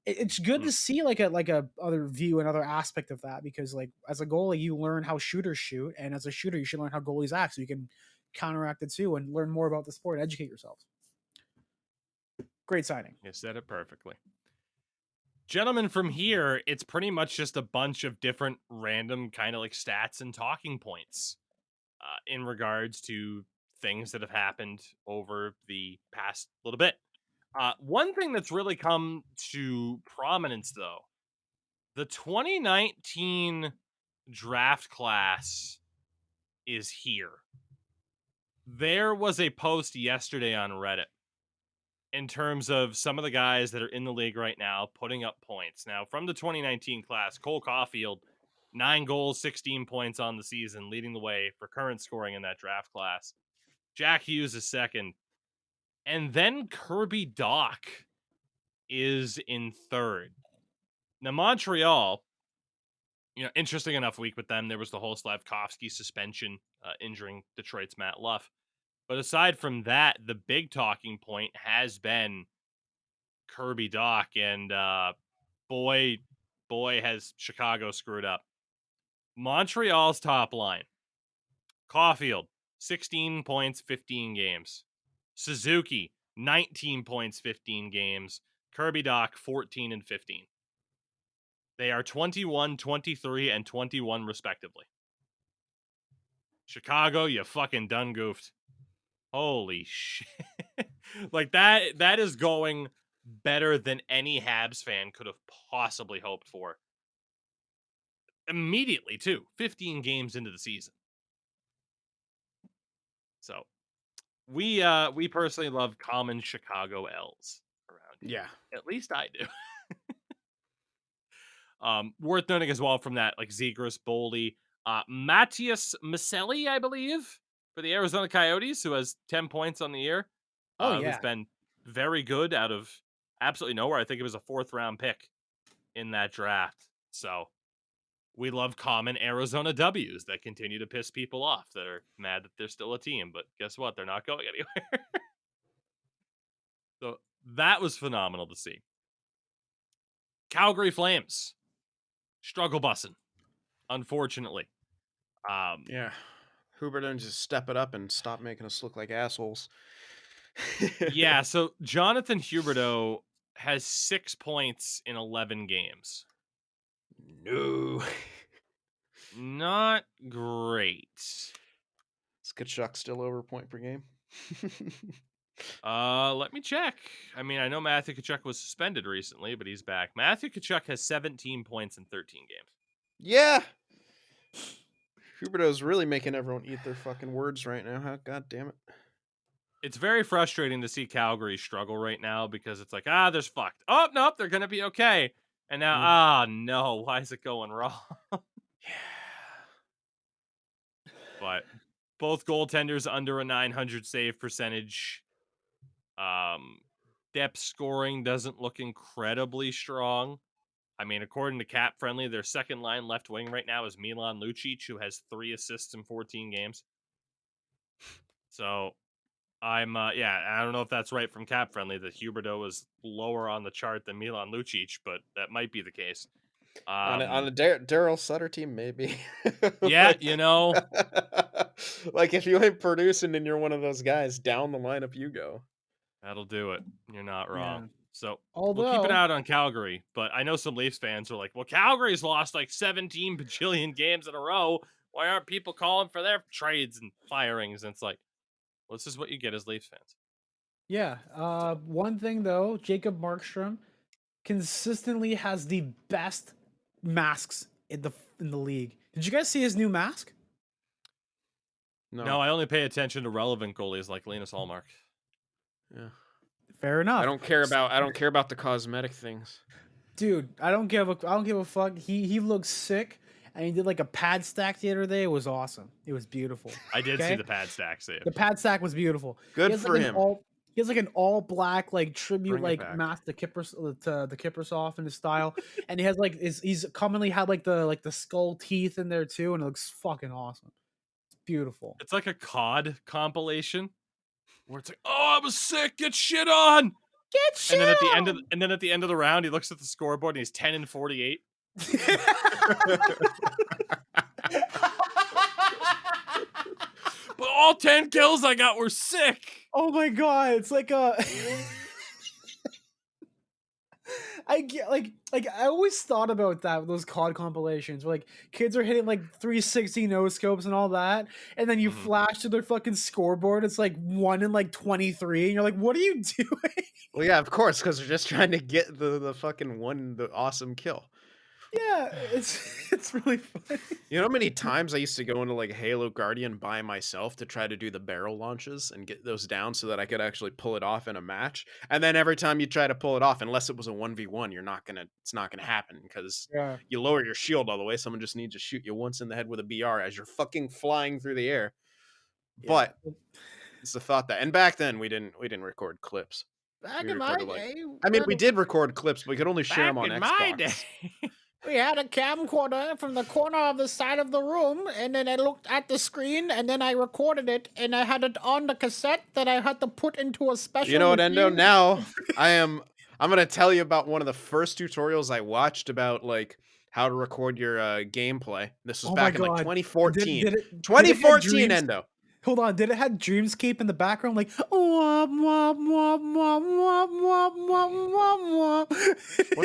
It's good to see like a other view, another aspect of that, because like as a goalie you learn how shooters shoot, and as a shooter you should learn how goalies act so you can counteract it too and learn more about the sport and educate yourselves. Great signing. You said it perfectly. Gentlemen, from here it's pretty much just a bunch of different random kind of like stats and talking points in regards to things that have happened over the past little bit. One thing that's really come to prominence, though, the 2019 draft class is here. There was a post yesterday on Reddit in terms of some of the guys that are in the league right now putting up points. Now, from the 2019 class, Cole Caulfield, 9 goals, 16 points on the season, leading the way for current scoring in that draft class. Jack Hughes is second. And then Kirby Dach is in third. Now, Montreal, interesting enough week with them. There was the whole Slavkovsky suspension injuring Detroit's Matt Luff. But aside from that, the big talking point has been Kirby Dach. And boy, has Chicago screwed up. Montreal's top line. Caulfield, 16 points, 15 games. Suzuki, 19 points, 15 games. Kirby Dach, 14 and 15. They are 21, 23, and 21 respectively. Chicago, you fucking done goofed. Holy shit. Like that is going better than any Habs fan could have possibly hoped for. Immediately, too. 15 games into the season. So, we personally love common Chicago L's around here. Yeah. At least I do. Worth noting as well from that, like Zegras, Boldy, Matthias Maselli, I believe, for the Arizona Coyotes, who has 10 points on the year. Who's been very good out of absolutely nowhere. I think it was a 4th round pick in that draft. So we love common Arizona W's that continue to piss people off that are mad that they're still a team. But guess what? They're not going anywhere. So that was phenomenal to see. Calgary Flames. Struggle bussing, unfortunately. Yeah. Huberdeau just step it up and stop making us look like assholes. Yeah, so Jonathan Huberdeau has 6 points in 11 games. No. Not great. Is Tkachuk still over a point per game? Let me check. I mean, I know Matthew Tkachuk was suspended recently, but he's back. Matthew Tkachuk has 17 points in 13 games. Yeah. Huberdeau's really making everyone eat their fucking words right now, huh? God damn it. It's very frustrating to see Calgary struggle right now because it's like, there's fucked. Oh, nope, they're going to be okay. And now, no, why is it going wrong? But both goaltenders under a 900 save percentage. Depth scoring doesn't look incredibly strong. I mean, according to Cap Friendly, their second line left wing right now is Milan Lucic, who has 3 assists in 14 games. So I don't know if that's right from Cap Friendly that Huberdeau is lower on the chart than Milan Lucic, but that might be the case. On a Daryl Sutter team, maybe. Yeah, like if you ain't producing and you're one of those guys, down the lineup you go. That'll do it. You're not wrong. Yeah. So Although, we'll keep an eye out on Calgary, but I know some Leafs fans are like, well, Calgary's lost like 17 bajillion games in a row. Why aren't people calling for their trades and firings? And it's like, well, this is what you get as Leafs fans. yeah. One thing though, Jacob Markstrom consistently has the best masks in the league. Did you guys see his new mask? No, I only pay attention to relevant goalies like Linus Hallmark. Yeah. Fair enough. I don't care about the cosmetic things. Dude, I don't give a fuck. He looks sick, and he did like a pad stack the other day. It was awesome. It was beautiful. I did see Okay? the pad stack save. The pad stack was beautiful. Good He has, for like, him. He has like an all black like tribute Bring it like back. mask to Kiprusoff in his style, and he has like he's commonly had like the skull teeth in there too, and it looks fucking awesome. It's beautiful. It's like a COD compilation where it's like, oh, I was sick, get shit on. Get shit And then at the end of the round, he looks at the scoreboard and he's 10-48. But all 10 kills I got were sick. Oh my god, it's like a I get like I always thought about that with those COD compilations where like kids are hitting like 360 no scopes and all that, and then you flash to their fucking scoreboard, it's like 1 in like 23, and you're like, what are you doing? Well, yeah, of course, because they're just trying to get the fucking the awesome kill. Yeah, it's really funny. You know how many times I used to go into like Halo Guardian by myself to try to do the barrel launches and get those down so that I could actually pull it off in a match? And then every time you try to pull it off, unless it was a 1v1, it's not gonna happen because you lower your shield all the way. Someone just needs to shoot you once in the head with a BR as you're fucking flying through the air. Yeah. But it's the thought that, and back then we didn't record clips. Back in my day, I mean, we did record clips, but we could only share them on Xbox. My day. We had a camcorder from the corner of the side of the room, and then I looked at the screen, and then I recorded it, and I had it on the cassette that I had to put into a special. You know what, Endo? Now I'm gonna tell you about one of the first tutorials I watched about like how to record your gameplay. This was back in like 2014. 2014, Endo. Hold on, did it have Dreamscape in the background? Like, what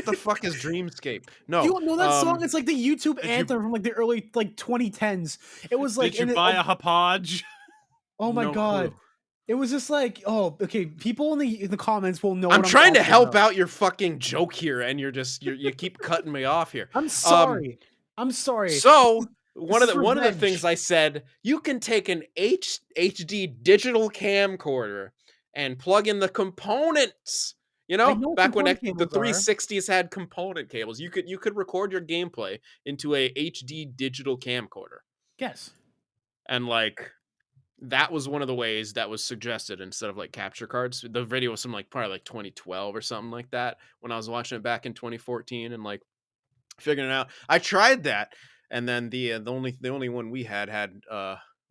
the fuck is Dreamscape? No, you don't know that song? It's like the YouTube anthem from like the early like 2010s. It was like, did you buy a Hapaj? Oh my god, it was just like, oh, okay. People in the comments will know. I'm trying to help out your fucking joke here, and you keep cutting me off here. I'm sorry. I'm sorry. So. One of the things I said, you can take an HD digital camcorder and plug in the components. You know back when the 360s had component cables, you could record your gameplay into a HD digital camcorder. Yes. And like that was one of the ways that was suggested instead of like capture cards. The video was from like probably like 2012 or something like that when I was watching it back in 2014 and like figuring it out. I tried that. And then the only one we had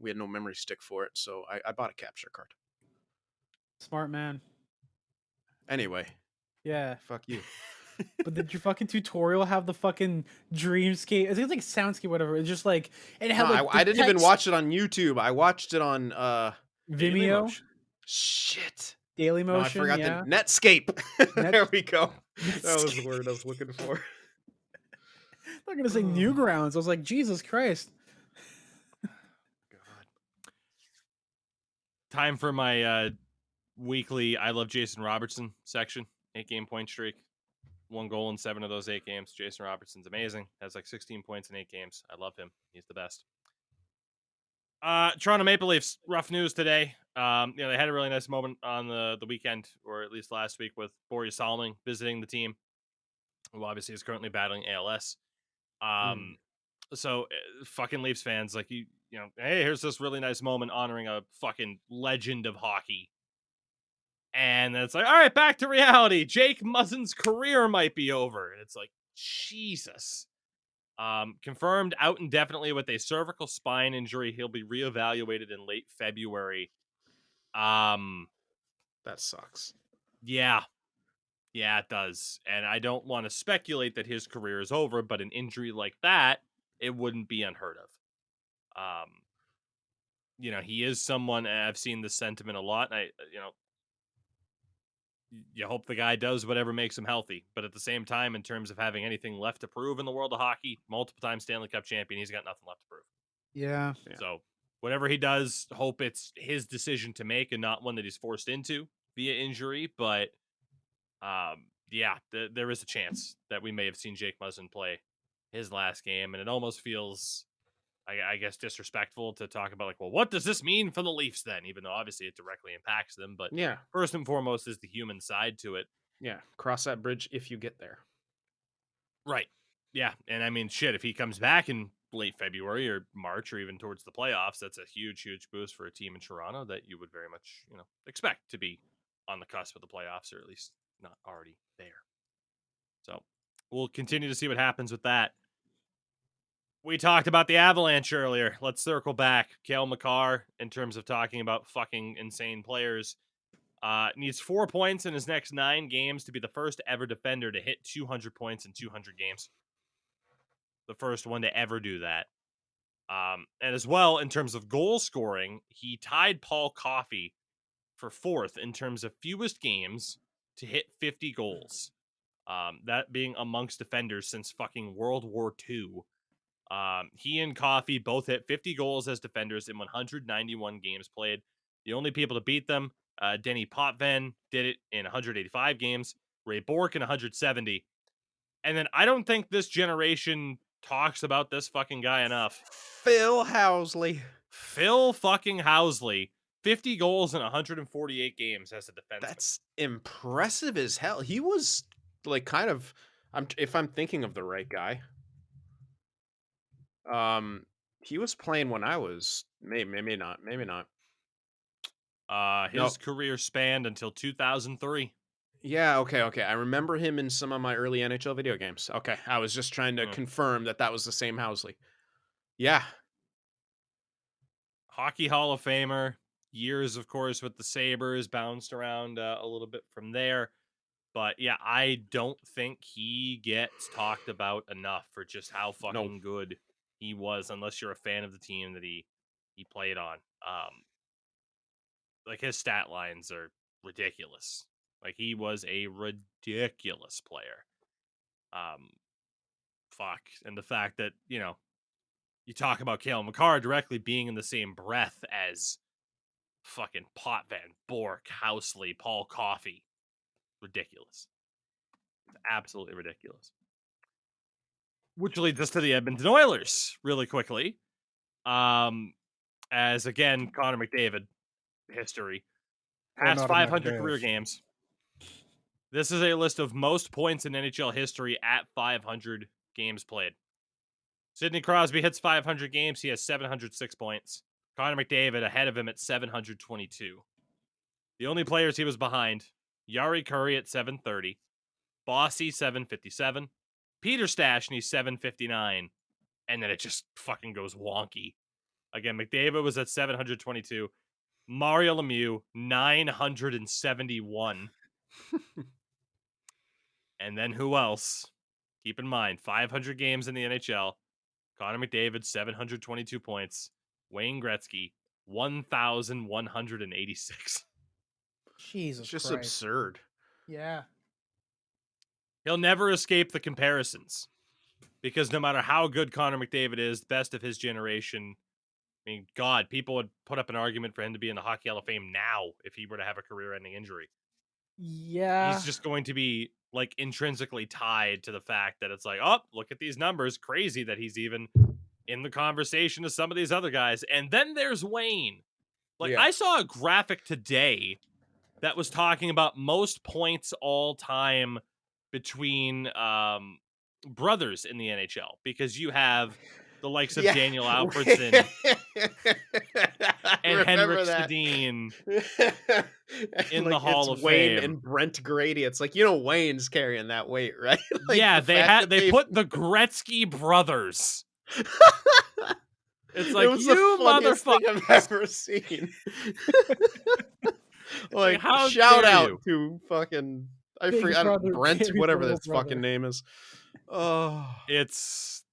we had no memory stick for it, so I bought a capture card. Smart man. Anyway. Yeah. Fuck you. But did your fucking tutorial have the fucking Dreamscape? It's like Soundscape, whatever. It's just like it had. No, I didn't even watch it on YouTube. I watched it on Vimeo. Shit. Dailymotion. No, I forgot the Netscape. There we go. That was the word I was looking for. I'm gonna say Newgrounds. I was like, Jesus Christ. God. Time for my weekly I Love Jason Robertson section. 8-game point streak. 1 goal in 7 of those 8 games. Jason Robertson's amazing. Has like 16 points in 8 games. I love him. He's the best. Toronto Maple Leafs, rough news today. They had a really nice moment on the weekend, or at least last week, with Boris Salming visiting the team, who obviously is currently battling ALS. So fucking Leafs fans, like hey, here's this really nice moment honoring a fucking legend of hockey. And then it's like, all right, back to reality. Jake Muzzin's career might be over. And it's like, Jesus. Confirmed out indefinitely with a cervical spine injury. He'll be reevaluated in late February. That sucks. Yeah, it does. And I don't want to speculate that his career is over, but an injury like that, it wouldn't be unheard of. He is someone, and I've seen this sentiment a lot, and you hope the guy does whatever makes him healthy. But at the same time, in terms of having anything left to prove in the world of hockey, multiple time Stanley Cup champion, he's got nothing left to prove. Yeah. So whatever he does, hope it's his decision to make and not one that he's forced into via injury. But there is a chance that we may have seen Jake Muzzin play his last game, and it almost feels, I guess, disrespectful to talk about, like, well, what does this mean for the Leafs then? Even though obviously it directly impacts them, but Yeah. first and foremost is the human side to it. Yeah. Cross that bridge if you get there. Right. Yeah. And I mean, shit, if he comes back in late February or March or even towards the playoffs, that's a huge, huge boost for a team in Toronto that you would very much, expect to be on the cusp of the playoffs, or at least not already there. So we'll continue to see what happens with that. We talked about the Avalanche earlier. Let's circle back. Cale Makar, in terms of talking about fucking insane players, needs 4 points in his next 9 games to be the first ever defender to hit 200 points in 200 games. The first one to ever do that. And as well, in terms of goal scoring, he tied Paul Coffey for 4th in terms of fewest games to hit 50 goals. That being amongst defenders since fucking World War II. He and Coffey both hit 50 goals as defenders in 191 games played. The only people to beat them, Denny Potvin did it in 185 games, Ray Bourque in 170. And then I don't think this generation talks about this fucking guy enough. Phil Housley. Phil fucking Housley. 50 goals in 148 games as a defenseman. That's impressive as hell. He was like kind of, if I'm thinking of the right guy. He was playing when I was maybe not. His career spanned until 2003. Yeah, okay. I remember him in some of my early NHL video games. Okay, I was just trying to confirm that was the same Housley. Yeah. Hockey Hall of Famer. Years, of course, with the Sabres, bounced around a little bit from there. But yeah, I don't think he gets talked about enough for just how fucking good he was, unless you're a fan of the team that he played on. Like, his stat lines are ridiculous. Like, he was a ridiculous player. And the fact that, you talk about Cale Makar directly being in the same breath as fucking Potvin, Bourque, Housley, Paul Coffey. Ridiculous. Absolutely ridiculous. Which leads us to the Edmonton Oilers really quickly. As again, Connor McDavid history. Past 500 career games. This is a list of most points in NHL history at 500 games played. Sidney Crosby hits 500 games. He has 706 points. Connor McDavid ahead of him at 722. The only players he was behind, Jari Kurri at 730. Bossy 757. Peter Stastny 759. And then it just fucking goes wonky. Again, McDavid was at 722. Mario Lemieux 971. And then who else? Keep in mind, 500 games in the NHL. Connor McDavid 722 points. Wayne Gretzky 1,186. Jesus It's just Christ. absurd. Yeah. He'll never escape the comparisons. Because no matter how good Connor McDavid is, best of his generation, I mean, God, people would put up an argument for him to be in the Hockey Hall of Fame now if he were to have a career-ending injury. Yeah. He's just going to be, like, intrinsically tied to the fact that it's like, oh, look at these numbers. Crazy that he's even in the conversation as some of these other guys. And then there's Wayne. Like, Yeah. I saw a graphic today that was talking about most points all time between brothers in the NHL, because you have the likes of Daniel Alfredson and Henrik Sedin in like, the Hall it's of Wayne Fame. and Brent Grady. It's like, Wayne's carrying that weight, right? Like, Yeah, the fact that they put the Gretzky brothers. It's it like, was the you funniest thing I've motherfuckers. ever seen. Like, how shout dare out you? to fucking Big brother, Brent, big whatever little this fucking brother. name is. Oh, It's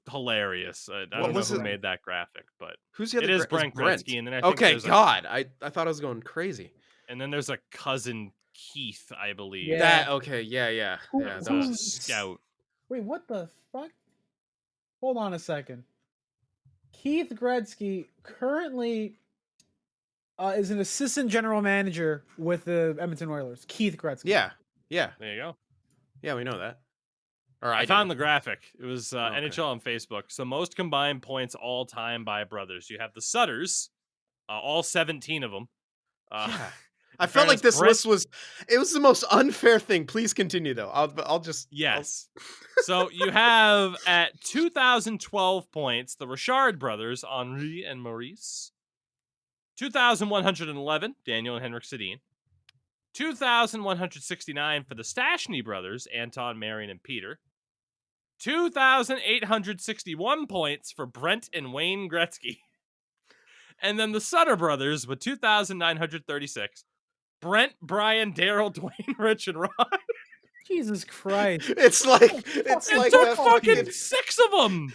hilarious. I What don't know was who it? made that graphic, but who's the other? it is It's Brent Gretzky, and then I think Okay, there's God, I thought I was going crazy. and then there's a cousin Keith, I believe. Yeah. That okay, yeah. Who- That That was a who's- scout. Wait, what the fuck? Hold on a second. Keith Gretzky currently is an assistant general manager with the Edmonton Oilers. Keith Gretzky. yeah, There you go. yeah. We know that. Or I do. found the graphic. It was Okay. NHL on Facebook. So most combined points all time by brothers. You have the Sutters, all 17 of them. Yeah. I felt like this list was the most unfair thing. Please continue though. I'll just Yes. So you have at 2,012 points the Richard brothers, Henri and Maurice. 2,111, Daniel and Henrik Sedin. 2,169 for the Stashny brothers, Anton, Marion, and Peter. 2,861 points for Brent and Wayne Gretzky. And then the Sutter brothers with 2,936. Brent, Brian, Daryl, Dwayne, Rich, and Ron. Jesus Christ. It's like It It like took that fucking 6 of them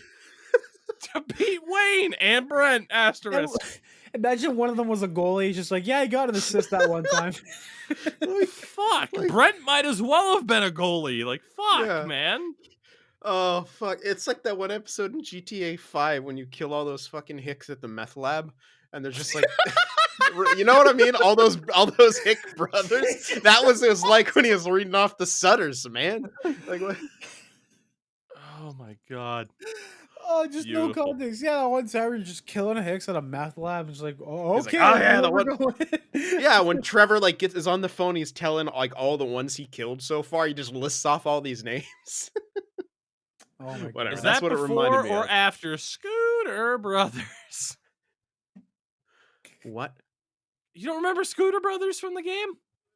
to beat Wayne and Brent, asterisk. Imagine one of them was a goalie. He's just like, yeah, I got an assist that one time. Fuck. like- Brent might as well have been a goalie. Like, fuck, Yeah. man. Oh fuck! It's like that one episode in GTA 5 when you kill all those fucking hicks at the meth lab, and they're just like, you know what I mean? All those hick brothers. That was it was like when he was reading off the Sutters, man. Like what? Oh my god. Oh, just no Beautiful. context. Yeah, that one time we're just killing a Hicks at a meth lab. It's like, oh, He's like, okay. "Oh, yeah, where the we're one-" going." Yeah, when Trevor like is on the phone, he's telling like all the ones he killed so far. He just lists off all these names. Oh my god. Whatever. Is That's that what it before reminded me or of. after Scooter Brothers? What? You don't remember Scooter Brothers from the game?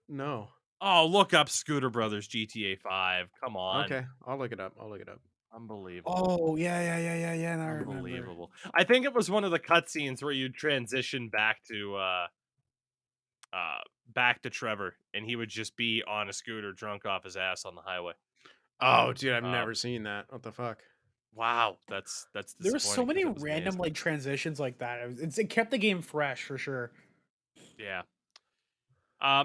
No. Oh, look up Scooter Brothers GTA 5. Come on. Okay, I'll look it up. Unbelievable. Oh, yeah. Now I remember. Unbelievable. I think it was one of the cutscenes where you transition back to Trevor, and he would just be on a scooter drunk off his ass on the highway. Oh, dude, I've never seen that. What the fuck? Wow, that's There were so disappointing 'cause many it was random amazing. like transitions like that. It kept the game fresh for sure. Yeah.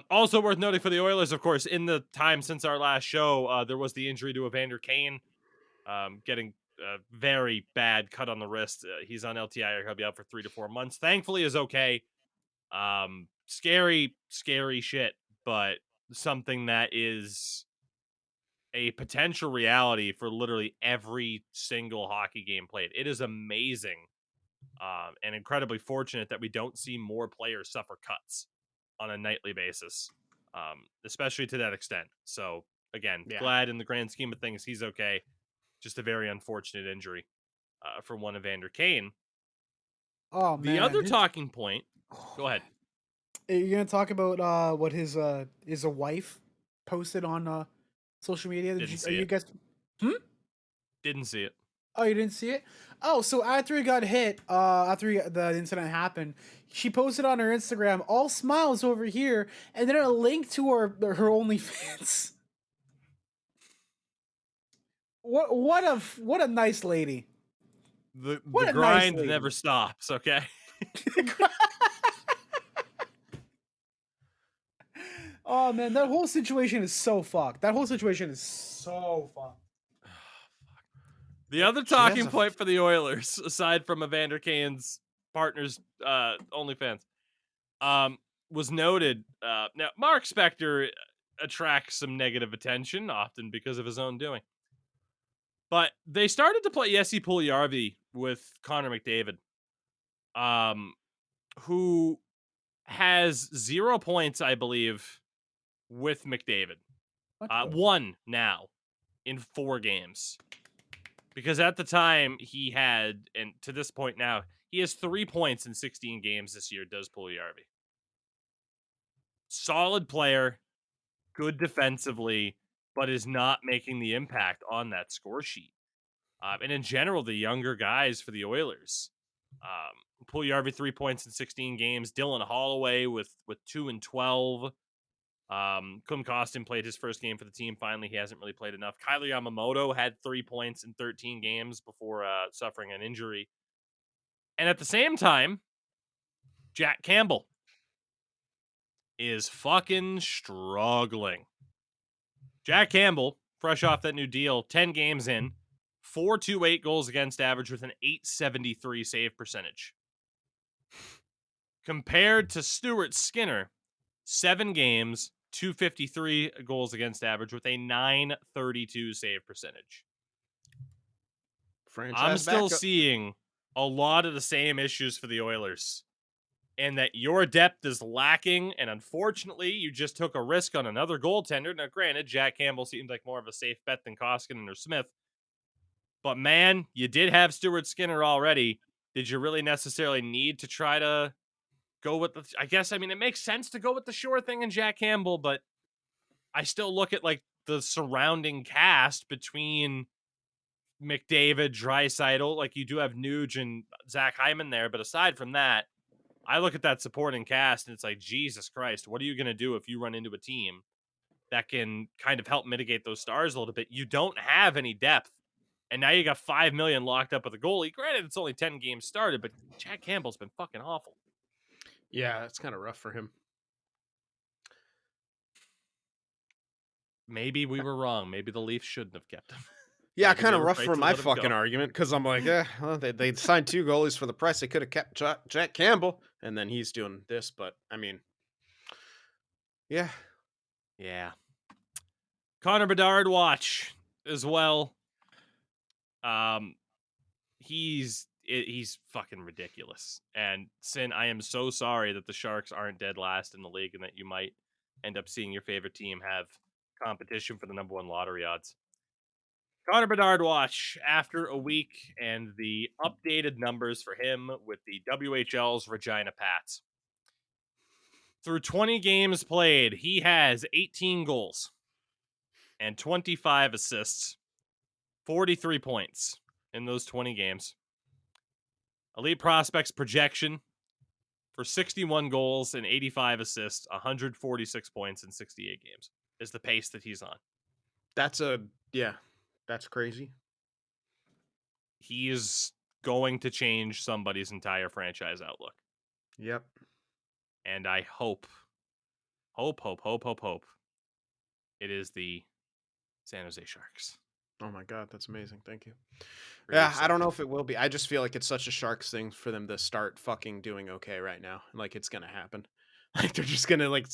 Also worth noting for the Oilers, of course, in the time since our last show, there was the injury to Evander Kane, getting a very bad cut on the wrist. He's on LTI, or he'll be out for 3 to 4 months. Thankfully, is okay. Scary shit, but something that is a potential reality for literally every single hockey game played. It is amazing and incredibly fortunate that we don't see more players suffer cuts on a nightly basis, especially to that extent. So, again, glad in the grand scheme of things he's okay. Just a very unfortunate injury for one Evander Kane. Oh man. The other talking point, go ahead. Are you gonna talk about what his wife posted on social media? Didn't see Are you it. guys? Didn't see it. Oh, you didn't see it? Oh, so after he got hit, the incident happened, she posted on her Instagram, all smiles over here, and then a link to her OnlyFans. What a nice lady. The What a nice grind lady. never stops, okay? Oh man, that whole situation is so fucked. The other talking point for the Oilers, aside from Evander Kane's partner's OnlyFans, was noted. Now, Mark Spector attracts some negative attention, often because of his own doing. But they started to play Jesse Puljujarvi with Connor McDavid, who has 0 points, I believe, with McDavid. One now in 4 games. Because at the time he had, and to this point now, he has 3 points in 16 games this year, does Puljujarvi. Solid player, good defensively, but is not making the impact on that score sheet. And in general, the younger guys for the Oilers. Puljujarvi 3 points in 16 games. Dylan Holloway with 2 and 12. Klim Kostin played his first game for the team. Finally, he hasn't really played enough. Kyler Yamamoto had 3 points in 13 games before suffering an injury. And at the same time, Jack Campbell is fucking struggling. Jack Campbell, fresh off that new deal, 10 games in, 4.28 goals against average with an .873 save percentage. Compared to Stuart Skinner, 7 games, 253 goals against average with a .932 save percentage. I'm still seeing a lot of the same issues for the Oilers, and that your depth is lacking, and unfortunately, you just took a risk on another goaltender. Now, granted, Jack Campbell seems like more of a safe bet than Koskinen or Smith, but man, you did have Stuart Skinner already. Did you really necessarily need to try to go with the... I guess, I mean, it makes sense to go with the sure thing in Jack Campbell, but I still look at, like, the surrounding cast between McDavid, Draisaitl. Like, you do have Nuge and Zach Hyman there, but aside from that, I look at that supporting cast and it's like, Jesus Christ, what are you going to do if you run into a team that can kind of help mitigate those stars a little bit? You don't have any depth. And now you got $5 million locked up with a goalie. Granted, it's only 10 games started, but Jack Campbell's been fucking awful. Yeah, it's kind of rough for him. Maybe we were wrong. Maybe the Leafs shouldn't have kept him. Yeah, kind of rough for my fucking argument, because I'm like, well, they signed 2 goalies for the price. They could have kept Jack Campbell, and then he's doing this. But, I mean, yeah. Yeah. Connor Bedard watch as well. He's fucking ridiculous. And Sin, I am so sorry that the Sharks aren't dead last in the league and that you might end up seeing your favorite team have competition for the number 1 lottery odds. Connor Bedard watch after a week and the updated numbers for him with the WHL's Regina Pats. Through 20 games played, he has 18 goals and 25 assists, 43 points in those 20 games. Elite Prospects projection for 61 goals and 85 assists, 146 points in 68 games is the pace that he's on. That's crazy. He is going to change somebody's entire franchise outlook. Yep. And I hope it is the San Jose Sharks. Oh my God, that's amazing. Thank you. Really yeah, excited. I don't know if it will be. I just feel like it's such a Sharks thing for them to start fucking doing okay right now. Like, it's going to happen. Like, they're just going to, like,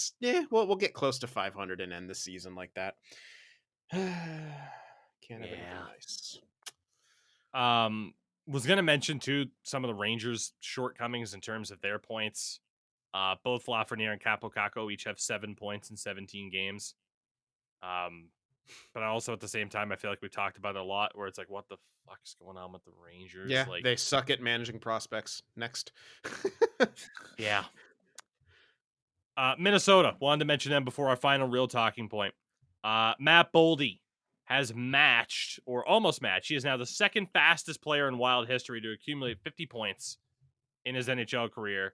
we'll get close to 500 and end the season like that. Can't have anything nice. Was going to mention, too, some of the Rangers' shortcomings in terms of their points. Both Lafreniere and Capo Caco each have 7 points in 17 games. But also at the same time, I feel like we talked about it a lot where it's like, what the fuck's going on with the Rangers? Yeah, like, they suck at managing prospects. Next. Yeah. Minnesota. Wanted to mention them before our final real talking point. Matt Boldy has matched, or almost matched. He is now the second fastest player in Wild history to accumulate 50 points in his NHL career.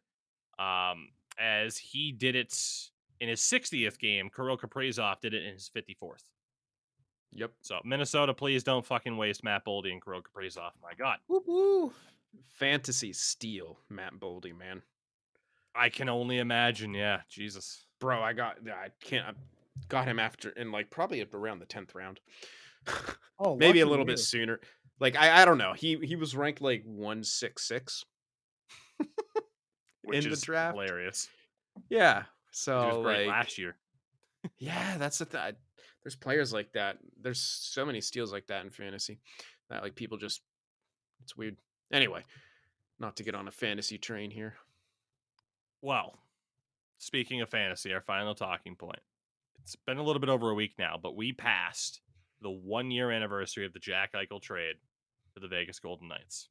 As he did it in his 60th game. Kirill Kaprizov did it in his 54th. Yep. So, Minnesota, please don't fucking waste Matt Boldy and Kirill Kaprizov. My God. Woo-woo. Fantasy steal, Matt Boldy, man. I can only imagine. Yeah, Jesus. Bro, I got him after in like probably around the 10th round. Oh, maybe a lucky little you. bit sooner. Like I don't know. He was ranked like 166 Which in the is draft. hilarious. Yeah. So he was great like last year. Yeah, that's the there's players like that. There's so many steals like that in fantasy that like people just, it's weird. Anyway, not to get on a fantasy train here. Well, speaking of fantasy, our final talking point. It's been a little bit over a week now, but we passed the 1-year anniversary of the Jack Eichel trade to the Vegas Golden Knights.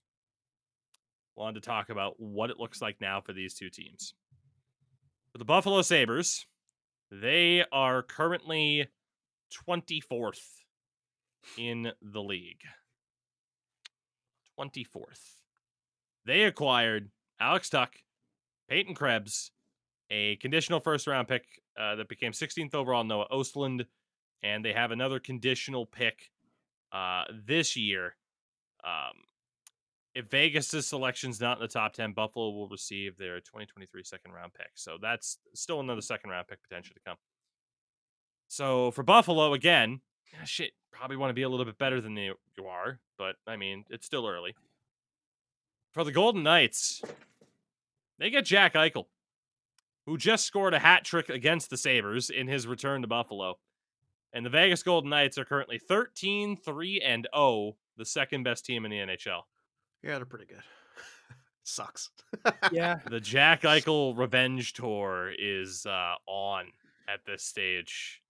Wanted to talk about what it looks like now for these two teams. For the Buffalo Sabres, they are currently 24th in the league. 24th. They acquired Alex Tuck, Peyton Krebs, a conditional first-round pick that became 16th overall, Noah Ostland, and they have another conditional pick this year. If Vegas' selection's not in the top 10, Buffalo will receive their 2023 second-round pick. So that's still another second-round pick potential to come. So for Buffalo, again, probably want to be a little bit better than you are, but, I mean, it's still early. For the Golden Knights, they get Jack Eichel, who just scored a hat trick against the Sabres in his return to Buffalo. And the Vegas Golden Knights are currently 13-3-0, the second best team in the NHL. Yeah, they're pretty good. Sucks. Yeah. The Jack Eichel revenge tour is on at this stage.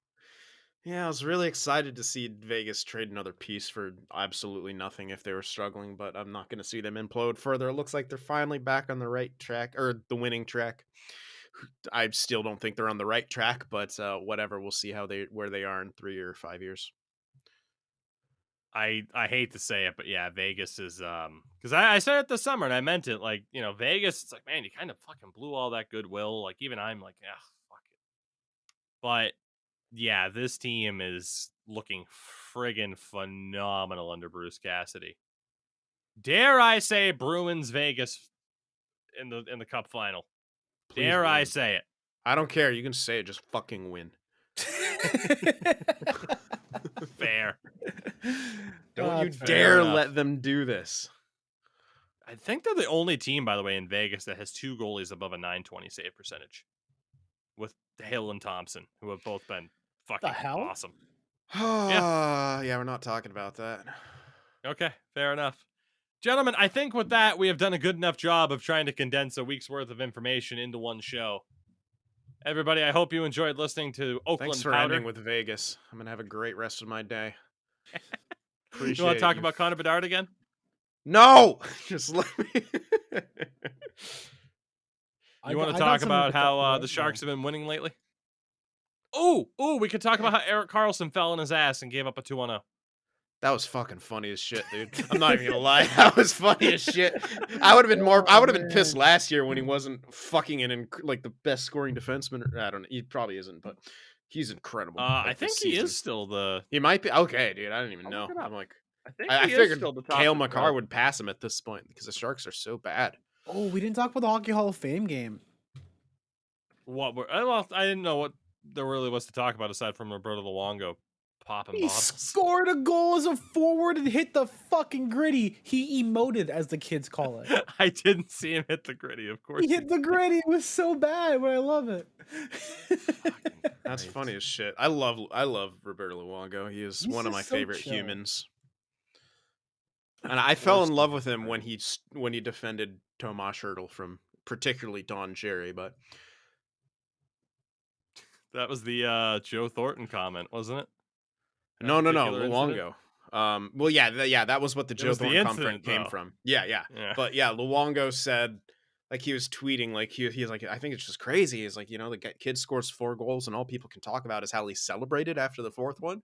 Yeah, I was really excited to see Vegas trade another piece for absolutely nothing if they were struggling, but I'm not going to see them implode further. It looks like they're finally back on the right track, or the winning track. I still don't think they're on the right track, but whatever. We'll see where they are in 3 or 5 years. I hate to say it, but yeah, Vegas is because I said it this summer and I meant it. Like, Vegas, it's like, man, you kind of fucking blew all that goodwill. Like, even I'm like, yeah, fuck it. But yeah, this team is looking friggin' phenomenal under Bruce Cassidy. Dare I say Bruins Vegas in the Cup final? Please Dare I win. say it? I don't care. You can say it. Just fucking win. Fair. Don't you Fair dare enough. let them do this. I think they're the only team, by the way, in Vegas that has two goalies above a .920 save percentage, with Hill and Thompson, who have both been fucking hell? awesome. Yeah, we're not talking about that. Okay, fair enough. Gentlemen, I think with that, we have done a good enough job of trying to condense a week's worth of information into one show. Everybody, I hope you enjoyed listening to Oakland Thanks for Powder. ending with Vegas. I'm going to have a great rest of my day. You want to talk about Connor Bedard again? No! Just let me... You want to talk about how the Sharks have been winning lately? Oh, we could talk about how Erik Karlsson fell on his ass and gave up a 2-1-0. That was fucking funny as shit, dude. I'm not even gonna lie. That was funny as shit. I would have been pissed last year when he wasn't fucking like the best scoring defenseman. I don't know. He probably isn't, but he's incredible. I think he is still the. He might be. Okay, dude. I didn't even I'll know. look it up. I'm like, I think I he is figured still the top Cale scorer. Makar would pass him at this point because the Sharks are so bad. Oh, we didn't talk about the Hockey Hall of Fame game. What? Well, I didn't know what there really was to talk about aside from Roberto Luongo popping He bottles. scored a goal as a forward and hit the fucking gritty. He emoted, as the kids call it. I didn't see him hit the gritty, of course. He hit the gritty. It was so bad, but I love it. That's funny as shit. I love Roberto Luongo. He is He's one of just my so favorite chill. humans. And I fell in love with him when he defended Tomas Hertl from particularly Don Cherry, but That was the Joe Thornton comment, wasn't it? That no, particular incident? Luongo. Well, yeah, that was what the Joe was the Thornton incident, comment came though. from. Yeah. But yeah, Luongo said, like, he was tweeting, like, he's like, I think it's just crazy. He's like, the kid scores 4 goals and all people can talk about is how he celebrated after the 4th one.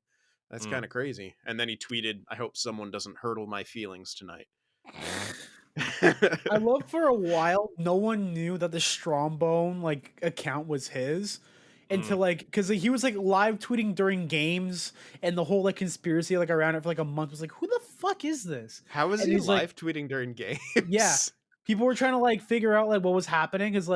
That's kind of crazy. And then he tweeted, I hope someone doesn't hurtle my feelings tonight. I love for a while, no one knew that the Strombone account was his until because he was live tweeting during games and the whole conspiracy around it for a month was who the fuck is this? How is And he he's live tweeting during games? Yeah. People were trying to figure out what was happening because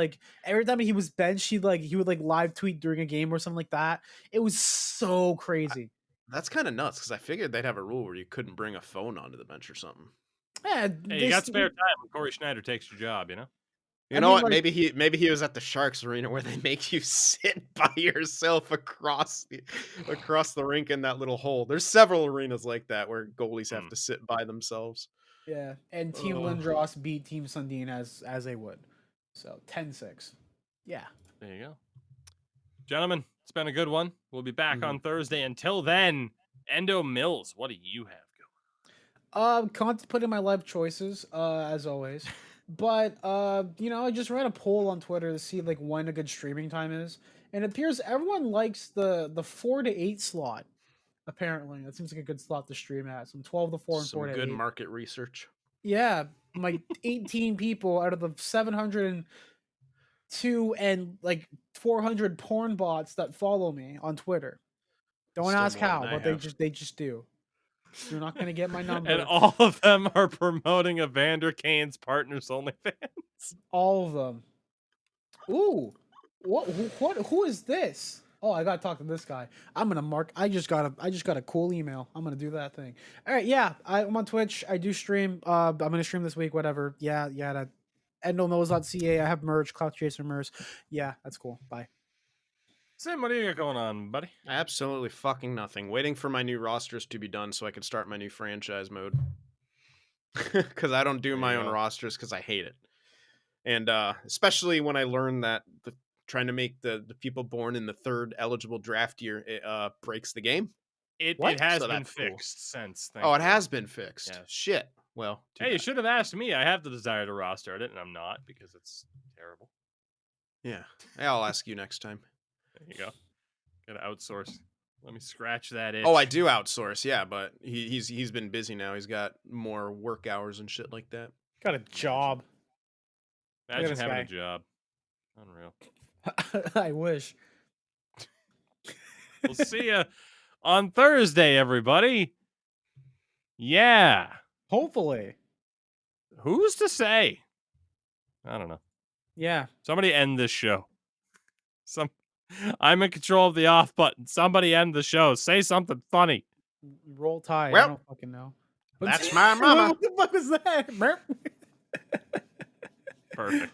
every time he was benched, he would live tweet during a game or something like that. It was so crazy. That's kind of nuts because I figured they'd have a rule where you couldn't bring a phone onto the bench or something. Yeah, Hey, you got spare time when Corey Schneider takes your job, You I know mean, what? Maybe he was at the Sharks arena where they make you sit by yourself across the rink in that little hole. There's several arenas like that where goalies have to sit by themselves. Yeah, and Team Ugh. Lindros beat Team Sundin as they would. So 10-6. Yeah. There you go. Gentlemen, it's been a good one. We'll be back on Mhm. Thursday. Until then, Endo Mills, what do you have going? Contemplating my life choices, as always. But I just ran a poll on Twitter to see like when a good streaming time is, and it appears everyone likes the 4 to 8 slot. Apparently, that seems like a good slot to stream at. Some 12 to 4 and 4 Some to good 8. market research. Yeah, like 18 people out of the 702 and like 400 porn bots that follow me on Twitter. Don't Still ask more than how, I but have. they just do. You're not gonna get my And number. all of them are promoting Evander Kane's Partners OnlyFans. All of them. Ooh, who is this? Oh, I gotta talk to this guy. I'm gonna mark. I just got a cool email. I'm gonna do that thing. All right, yeah. I'm on Twitch. I do stream. I'm gonna stream this week. Whatever. Yeah. That endoknows.ca. I have merch. Cloud Chaser merch. Yeah, that's cool. Bye. Sim, what do you got going on, buddy? Absolutely fucking nothing. Waiting for my new rosters to be done so I can start my new franchise mode. Because I don't do There my you own go. rosters because I hate it. And especially when I learned that trying to make the people born in the third eligible draft year breaks the game. It What? has So been that's cool. fixed since. Oh, it thankfully. has been fixed. Yes. Shit. Well, too Hey, you bad. should have asked me. I have the desire to roster it, and I'm not because it's terrible. Yeah. I'll ask you next time. There you go. Gotta outsource. Let me scratch that itch. Oh, I do outsource, yeah, but he's been busy now. He's got more work hours and shit like that. Got a job. Imagine this having guy. a job. Unreal. I wish. We'll see you on Thursday, everybody. Yeah. Hopefully. Who's to say? I don't know. Yeah. Somebody end this show. I'm in control of the off button. Somebody end the show. Say something funny. Roll Tide. I Well, don't fucking know. that's my mama. What the fuck was that? Perfect.